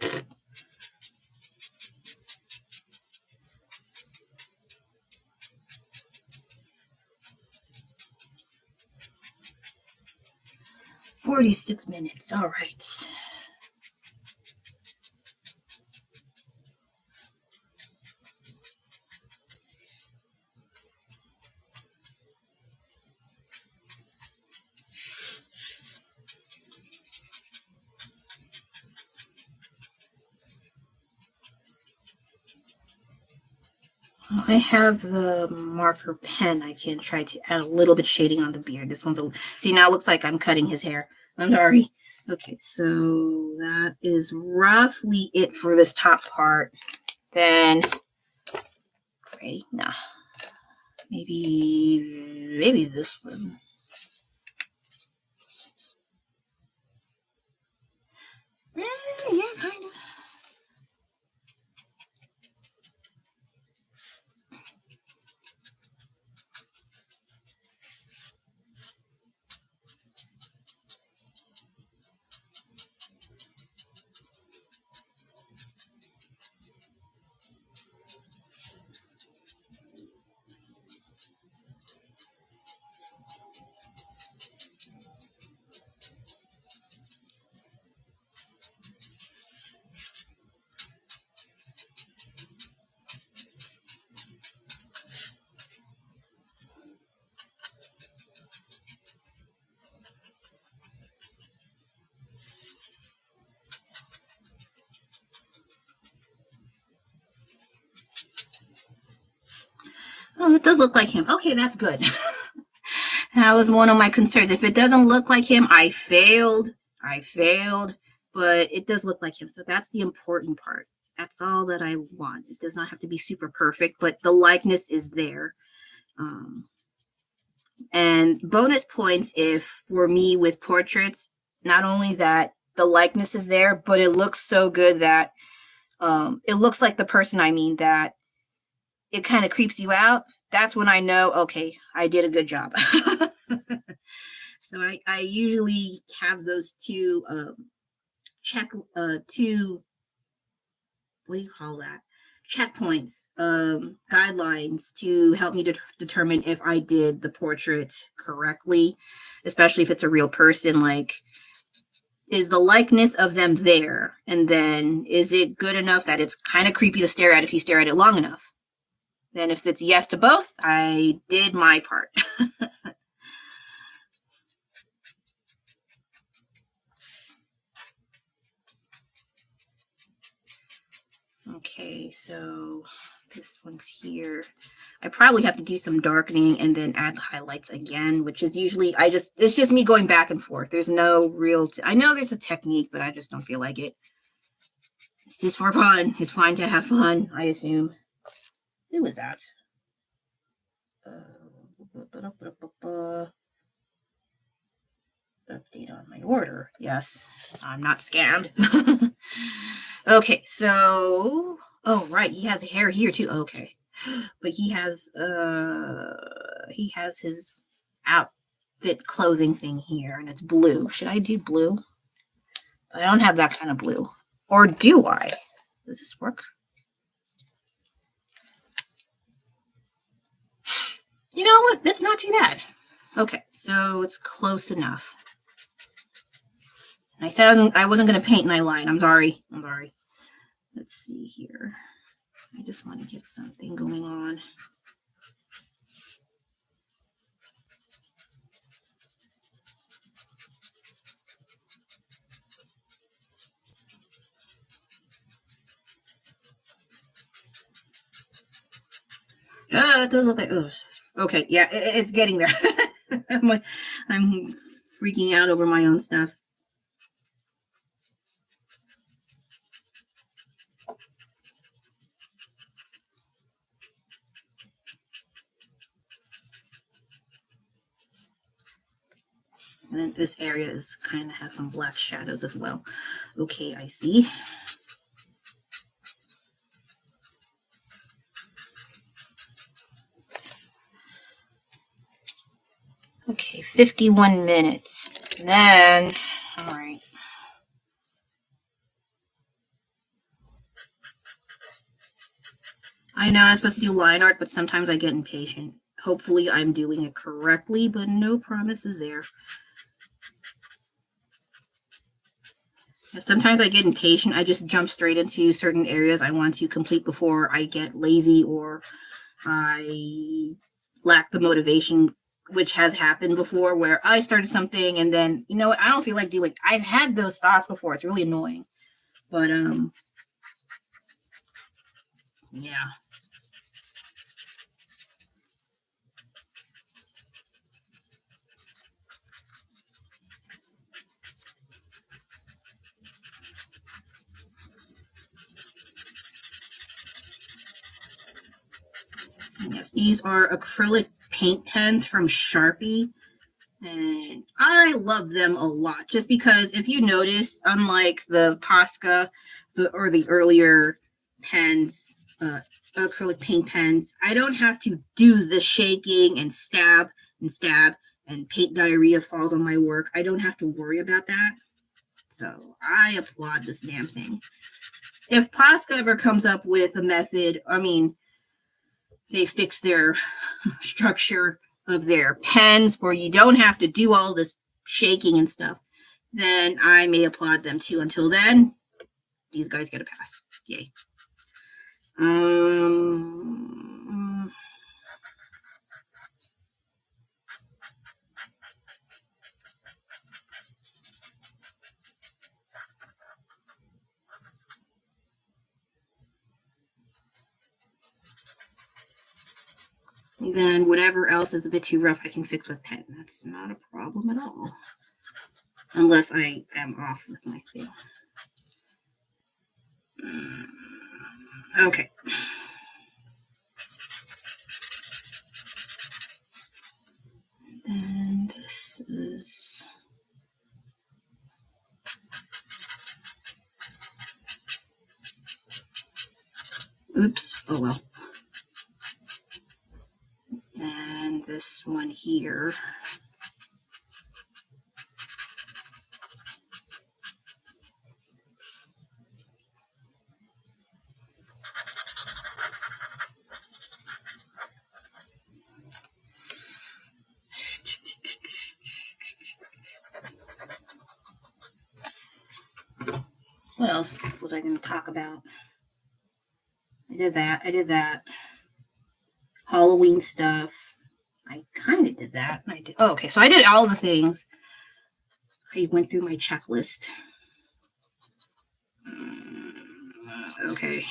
$46. All right. If I have the marker pen, I can try to add a little bit shading on the beard. This one's see, now it looks like I'm cutting his hair. I'm sorry. Okay, so that is roughly it for this top part. Then gray, nah. Maybe this one. Yeah, kind of. Oh, it does look like him. Okay, that's good. That was one of my concerns. If it doesn't look like him, I failed. But it does look like him. So that's the important part. That's all that I want. It does not have to be super perfect, but the likeness is there. And bonus points if, for me with portraits, not only that the likeness is there, but it looks so good that it looks like the person, that it kind of creeps you out. That's when I know, okay, I did a good job. So I usually have those two what do you call that? checkpoints, guidelines to help me determine if I did the portrait correctly, especially if it's a real person. Like, is the likeness of them there? And then is it good enough that it's kind of creepy to stare at if you stare at it long enough? Then if it's yes to both, I did my part. Okay, so this one's here. I probably have to do some darkening and then add the highlights again, which is usually, it's just me going back and forth. There's no real, I know there's a technique, but I just don't feel like it. It's just for fun. It's fine to have fun, I assume. Who was that? Update on my order. Yes, I'm not scammed. Okay, so, oh, right, he has hair here too. Okay, but he has his outfit clothing thing here, and it's blue. Should I do blue? I don't have that kind of blue. Or do I? Does this work? You know what? That's not too bad. Okay, so it's close enough. I said I wasn't going to paint my line. I'm sorry. Let's see here. I just want to get something going on. It does look like, oh, okay, yeah, it's getting there. I'm freaking out over my own stuff. And then this area is kind of has some black shadows as well. Okay, I see. Okay, 51 minutes. And then, all right. I know I'm supposed to do line art, but sometimes I get impatient. Hopefully I'm doing it correctly, but no promises there. Sometimes I get impatient. I just jump straight into certain areas I want to complete before I get lazy or I lack the motivation, which has happened before where I started something and then, you know what, I don't feel like doing. I've had those thoughts before. It's really annoying. But, yeah. Yes, these are acrylic paint pens from Sharpie, and I love them a lot just because if you notice, unlike the Posca or the earlier pens, acrylic paint pens, I don't have to do the shaking and stab and paint diarrhea falls on my work. I don't have to worry about that. So I applaud this damn thing. If Posca ever comes up with a method, I mean, they fix their structure of their pens where you don't have to do all this shaking and stuff, then I may applaud them too. Until then, these guys get a pass. Yay. Then whatever else is a bit too rough, I can fix with pen. That's not a problem at all. Unless I am off with my thing. Okay. And this is... Oops. Oh, well. And this one here. What else was I going to talk about? I did that. Halloween stuff. I kind of did that. Oh, okay, so I did all the things. I went through my checklist. Okay.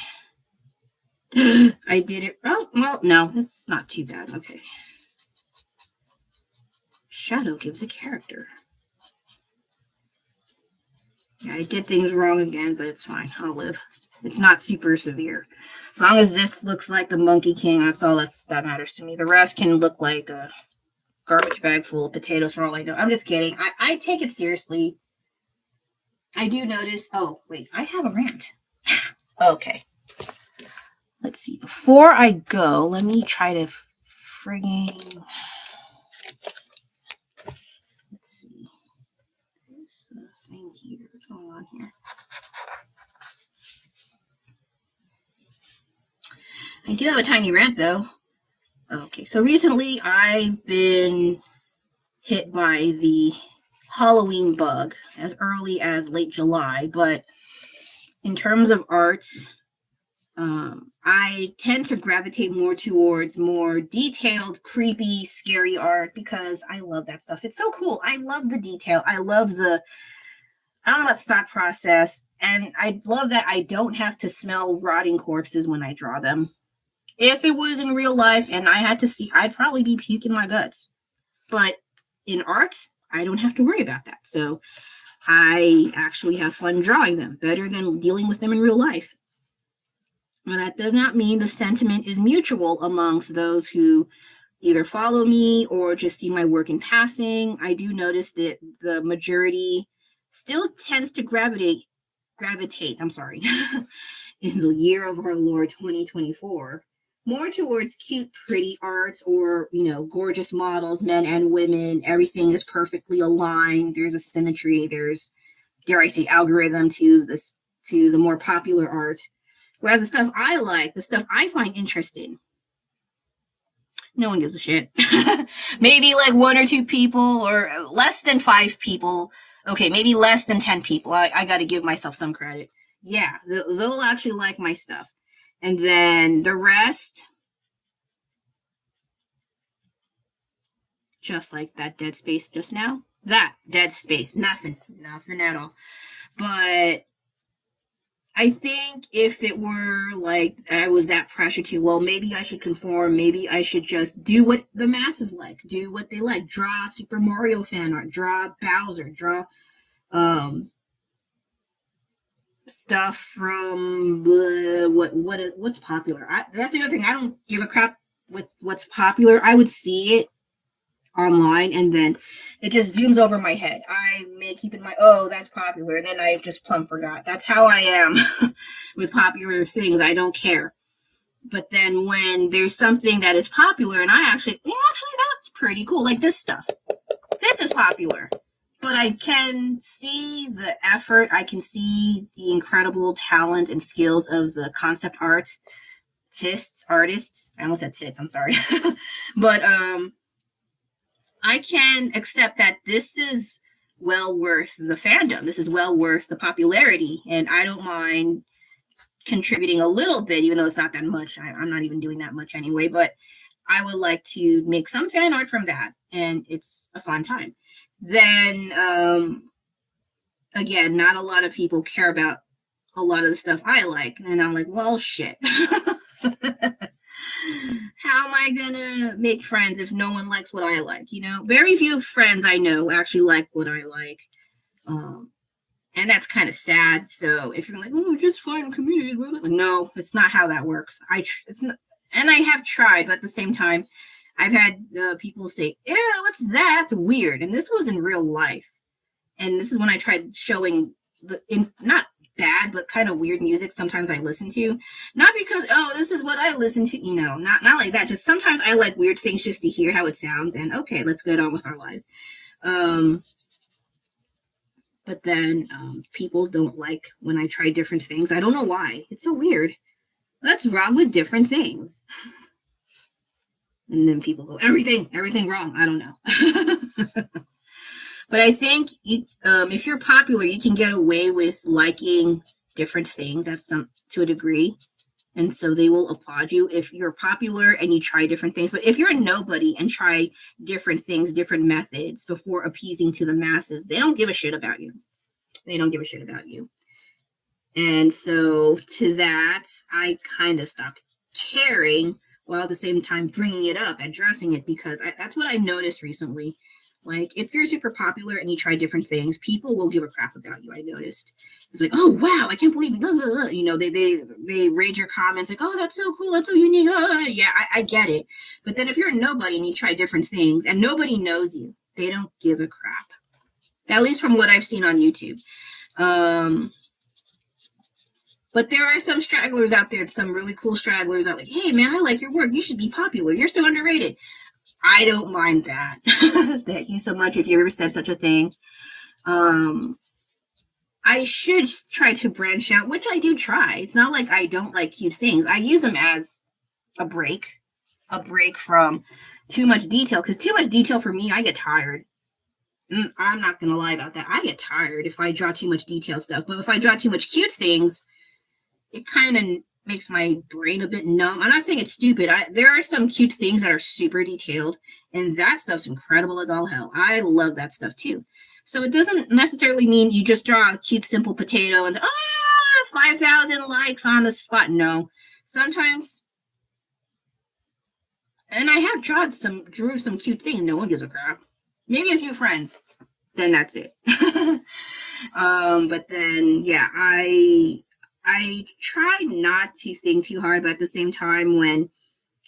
I did it. Oh, well, no, it's not too bad. Okay. Shadow gives a character. Yeah, I did things wrong again, but it's fine. I'll live. It's not super severe. As long as this looks like the Monkey King, that's all that matters to me. The rest can look like a garbage bag full of potatoes for all I know. I'm just kidding. I take it seriously. I do notice. Oh, wait. I have a rant. Okay. Let's see. Before I go, let me try to frigging... Let's see. There's a thing here. What's going on here? I do have a tiny rant, though. Okay, so recently I've been hit by the Halloween bug as early as late July, but in terms of arts, I tend to gravitate more towards more detailed, creepy, scary art because I love that stuff. It's so cool. I love the detail. I love I don't know about the thought process, and I love that I don't have to smell rotting corpses when I draw them. If it was in real life and I had to see, I'd probably be puking my guts. But in art, I don't have to worry about that. So I actually have fun drawing them, better than dealing with them in real life. Well, that does not mean the sentiment is mutual amongst those who either follow me or just see my work in passing. I do notice that the majority still tends to gravitate, in the year of our Lord 2024, more towards cute, pretty arts or, gorgeous models, men and women. Everything is perfectly aligned. There's a symmetry. There's, dare I say, algorithm to the more popular art. Whereas the stuff I like, the stuff I find interesting, no one gives a shit. Maybe like 1 or 2 people or less than 5 people. Okay, maybe less than 10 people. I got to give myself some credit. Yeah, they'll actually like my stuff. And then the rest, just like that dead space just now. That dead space, nothing at all. But I think if it were like I was that pressure to, well, maybe I should conform. Maybe I should just do what the masses like, do what they like. Draw Super Mario fan art, draw Bowser, draw stuff from what's popular. That's the other thing. I don't give a crap with what's popular. I would see it online and then it just zooms over my head. I may keep in mind, oh, that's popular, and then I just plumb forgot. That's how I am with popular things. I don't care. But then when there's something that is popular and I actually that's pretty cool. Like this stuff. This is popular. But I can see the effort. I can see the incredible talent and skills of the concept artists. I almost said tits, I'm sorry. But I can accept that this is well worth the fandom. This is well worth the popularity. And I don't mind contributing a little bit, even though it's not that much. I'm not even doing that much anyway. But I would like to make some fan art from that. And it's a fun time. Then, again, not a lot of people care about a lot of the stuff I like. And I'm like, well, shit. How am I gonna make friends if no one likes what I like? Very few friends I know actually like what I like. And that's kind of sad. So if you're like, oh, just find a community, no, it's not how that works. It's not, and I have tried, but at the same time, I've had people say, ew, what's that? That's weird. And this was in real life. And this is when I tried showing not bad, but kind of weird music sometimes I listen to. Not because, oh, this is what I listen to, not like that. Just sometimes I like weird things just to hear how it sounds. And okay, let's get on with our lives. But then people don't like when I try different things. I don't know why. It's so weird. What's wrong with different things? And then people go, everything wrong. I don't know. But I think if you're popular, you can get away with liking different things to a degree. And so they will applaud you if you're popular and you try different things. But if you're a nobody and try different things, different methods before appeasing to the masses, they don't give a shit about you. They don't give a shit about you. And so to that, I kind of stopped caring while at the same time bringing it up, addressing it, because that's what I noticed recently. Like, if you're super popular and you try different things, people will give a crap about you. I noticed. It's like, oh wow, I can't believe it. You know, they raid your comments like, oh, that's so cool, that's so unique. Yeah, I get it. But then if you're a nobody and you try different things and nobody knows you, they don't give a crap. At least from what I've seen on YouTube. But there are some stragglers out there, some really cool stragglers are like, hey man, I like your work. You should be popular. You're so underrated. I don't mind that. Thank you so much if you ever said such a thing. I should try to branch out, which I do try. It's not like I don't like cute things. I use them as a break from too much detail, because too much detail for me, I get tired. I'm not going to lie about that. I get tired if I draw too much detail stuff. But if I draw too much cute things, it kind of makes my brain a bit numb. I'm not saying it's stupid. There are some cute things that are super detailed, and that stuff's incredible as all hell. I love that stuff too. So it doesn't necessarily mean you just draw a cute, simple potato and 5,000 likes on the spot. No, sometimes, and I have drew some cute things. No one gives a crap. Maybe a few friends. Then that's it. But then, yeah, I try not to think too hard, but at the same time, when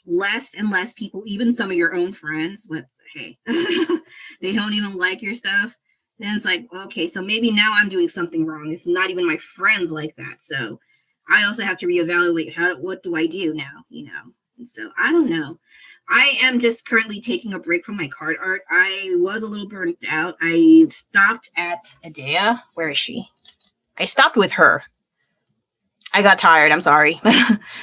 less and less people, even some of your own friends, they don't even like your stuff, then it's like, okay, so maybe now I'm doing something wrong. If not even my friends like that. So I also have to reevaluate what do I do now, And so I don't know. I am just currently taking a break from my card art. I was a little burnt out. I stopped at Adea. Where is she? I stopped with her. I got tired. I'm sorry.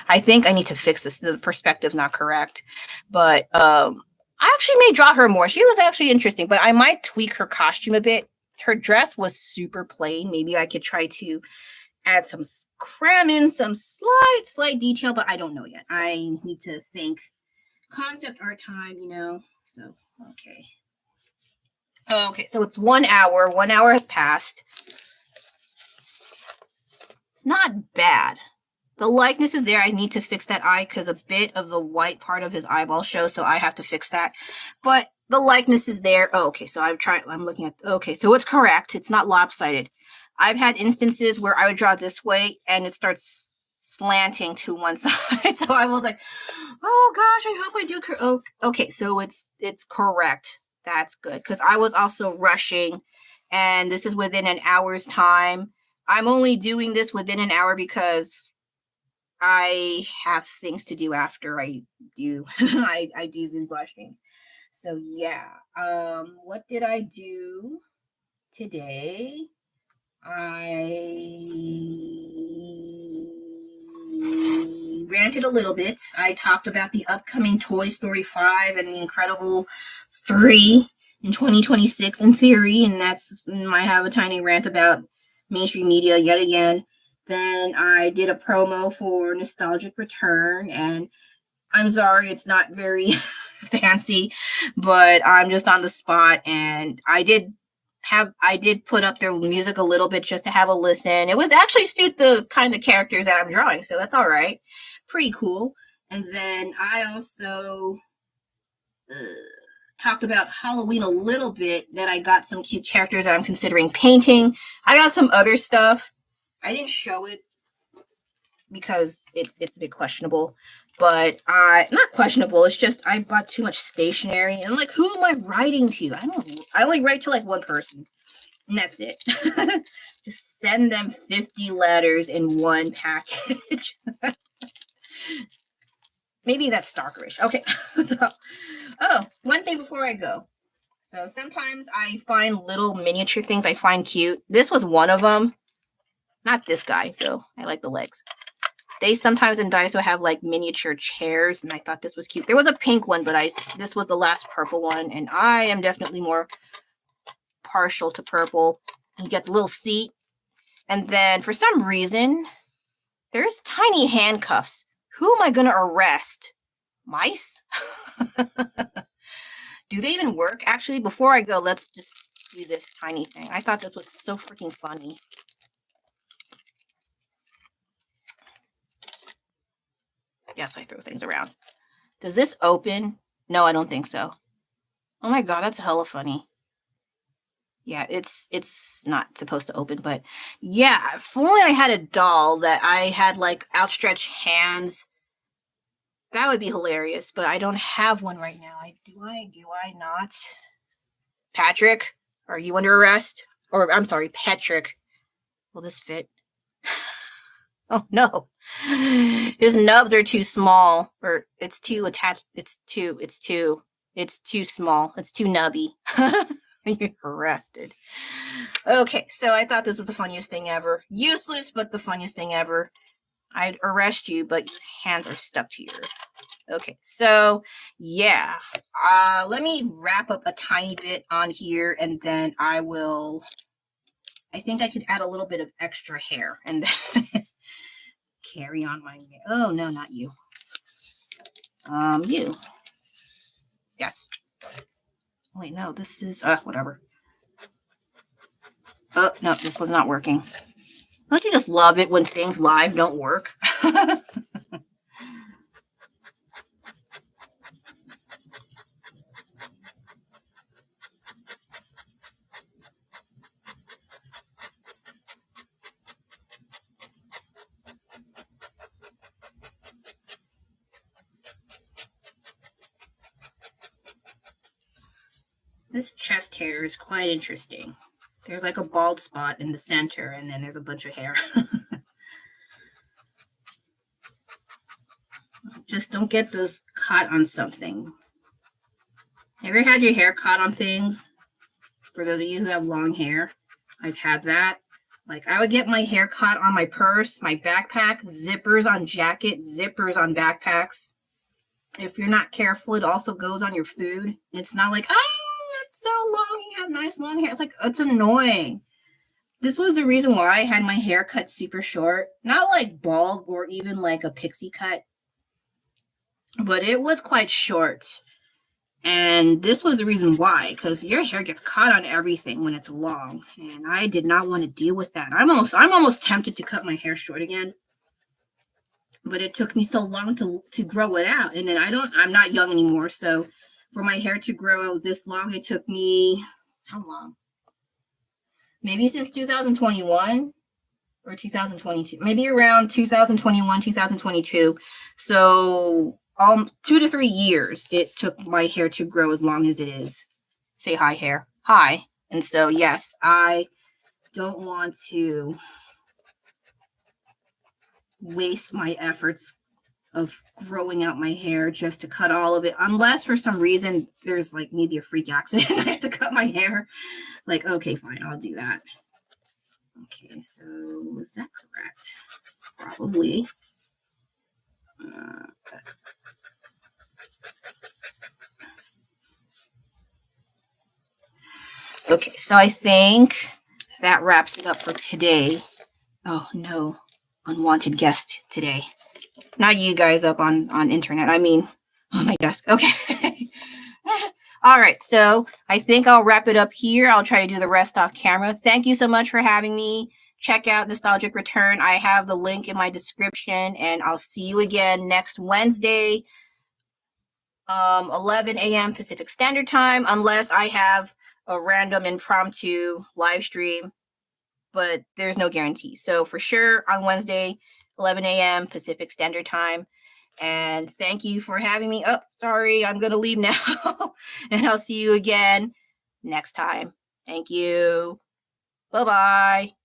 I think I need to fix this. The perspective's not correct. But I actually may draw her more. She was actually interesting, but I might tweak her costume a bit. Her dress was super plain. Maybe I could try to add cram in some slight detail, but I don't know yet. I need to think. Concept art time, So, okay. Okay, so it's 1 hour. 1 hour has passed. Not bad. The likeness is there. I need to fix that eye because a bit of the white part of his eyeball shows, so I have to fix that. But the likeness is there. Oh, okay, so I'm looking at, okay, so it's correct. It's not lopsided. I've had instances where I would draw this way and it starts slanting to one side. So I was like, oh gosh, I hope I do. Okay, so it's correct. That's good, because I was also rushing, and this is within an hour's time. I'm only doing this within an hour because I have things to do after I do I do these live streams. So yeah, what did I do today? I ranted a little bit. I talked about the upcoming Toy Story 5 and The Incredibles 3 in 2026 in theory, and might have a tiny rant about mainstream media yet again. Then I did a promo for Nostalgic Return, and I'm sorry, it's not very fancy, but I'm just on the spot, and I did put up their music a little bit just to have a listen. It was actually suit the kind of characters that I'm drawing, so that's all right. Pretty cool. And then I also talked about Halloween a little bit, that I got some cute characters that I'm considering painting. I got some other stuff. I didn't show it because it's a bit questionable, but not questionable. It's just I bought too much stationery, and like, who am I writing to? I only write to like one person, and that's it. Just send them 50 letters in one package. Maybe that's stalkerish. Okay. So, one thing before I go. So sometimes I find little miniature things I find cute. This was one of them. Not this guy, though. I like the legs. They sometimes in Daiso have like miniature chairs, and I thought this was cute. There was a pink one, but this was the last purple one, and I am definitely more partial to purple. He gets a little seat. And then for some reason, there's tiny handcuffs. Who am I going to arrest? Mice? Do they even work? Actually, before I go, let's just do this tiny thing. I thought this was so freaking funny. Yes, I throw things around. Does this open? No, I don't think so. Oh my god, that's hella funny. Yeah, it's not supposed to open, but yeah, if only I had a doll that I had like outstretched hands. That would be hilarious, but I don't have one right now. Do I not? Patrick, are you under arrest? Or I'm sorry, Patrick. Will this fit? Oh no. His nubs are too small, or it's too attached. It's too small. It's too nubby. You're arrested. Okay, so I thought this was the funniest thing ever. Useless, but the funniest thing ever. I'd arrest you, but your hands are stuck to your... Okay, so yeah. Let me wrap up a tiny bit on here, and then I think I could add a little bit of extra hair, and then carry on my... Oh, no, not you. You. Yes. Wait, no, this is... whatever. Oh, no, this was not working. Don't you just love it when things live don't work? This chest hair is quite interesting. There's like a bald spot in the center, and then there's a bunch of hair. Just don't get those caught on something. Ever had your hair caught on things? For those of you who have long hair, I've had that. Like, I would get my hair caught on my purse, my backpack, zippers on jackets, zippers on backpacks. If you're not careful, it also goes on your food. It's not like, oh, that's so long, you have nice long hair. It's like, it's annoying. This was the reason why I had my hair cut super short. Not like bald or even like a pixie cut, but it was quite short. And this was the reason why, because your hair gets caught on everything when it's long, and I did not want to deal with that. I'm almost tempted to cut my hair short again, but it took me so long to grow it out. And then I'm not young anymore, so for my hair to grow this long, it took me how long? Maybe since 2021 or 2022, maybe around 2021, 2022. So 2 to 3 years it took my hair to grow as long as it is. Say hi, hair. Hi. And so, yes, I don't want to waste my efforts of growing out my hair just to cut all of it, unless for some reason there's like maybe a freak accident I have to cut my hair. Like, okay, fine, I'll do that. Okay, so is that correct? Probably. Okay, so I think that wraps it up for today. Oh no, unwanted guest today. Not you guys up on internet. I mean, on my desk. Okay. All right, so I think I'll wrap it up here. I'll try to do the rest off camera. Thank you so much for having me. Check out Nostalgic Return. I have the link in my description, and I'll see you again next Wednesday, 11 a.m. Pacific Standard Time, unless I have a random impromptu live stream, but there's no guarantee. So for sure on Wednesday, 11 a.m. Pacific Standard Time. And thank you for having me. Oh, sorry, I'm going to leave now. And I'll see you again next time. Thank you. Bye-bye.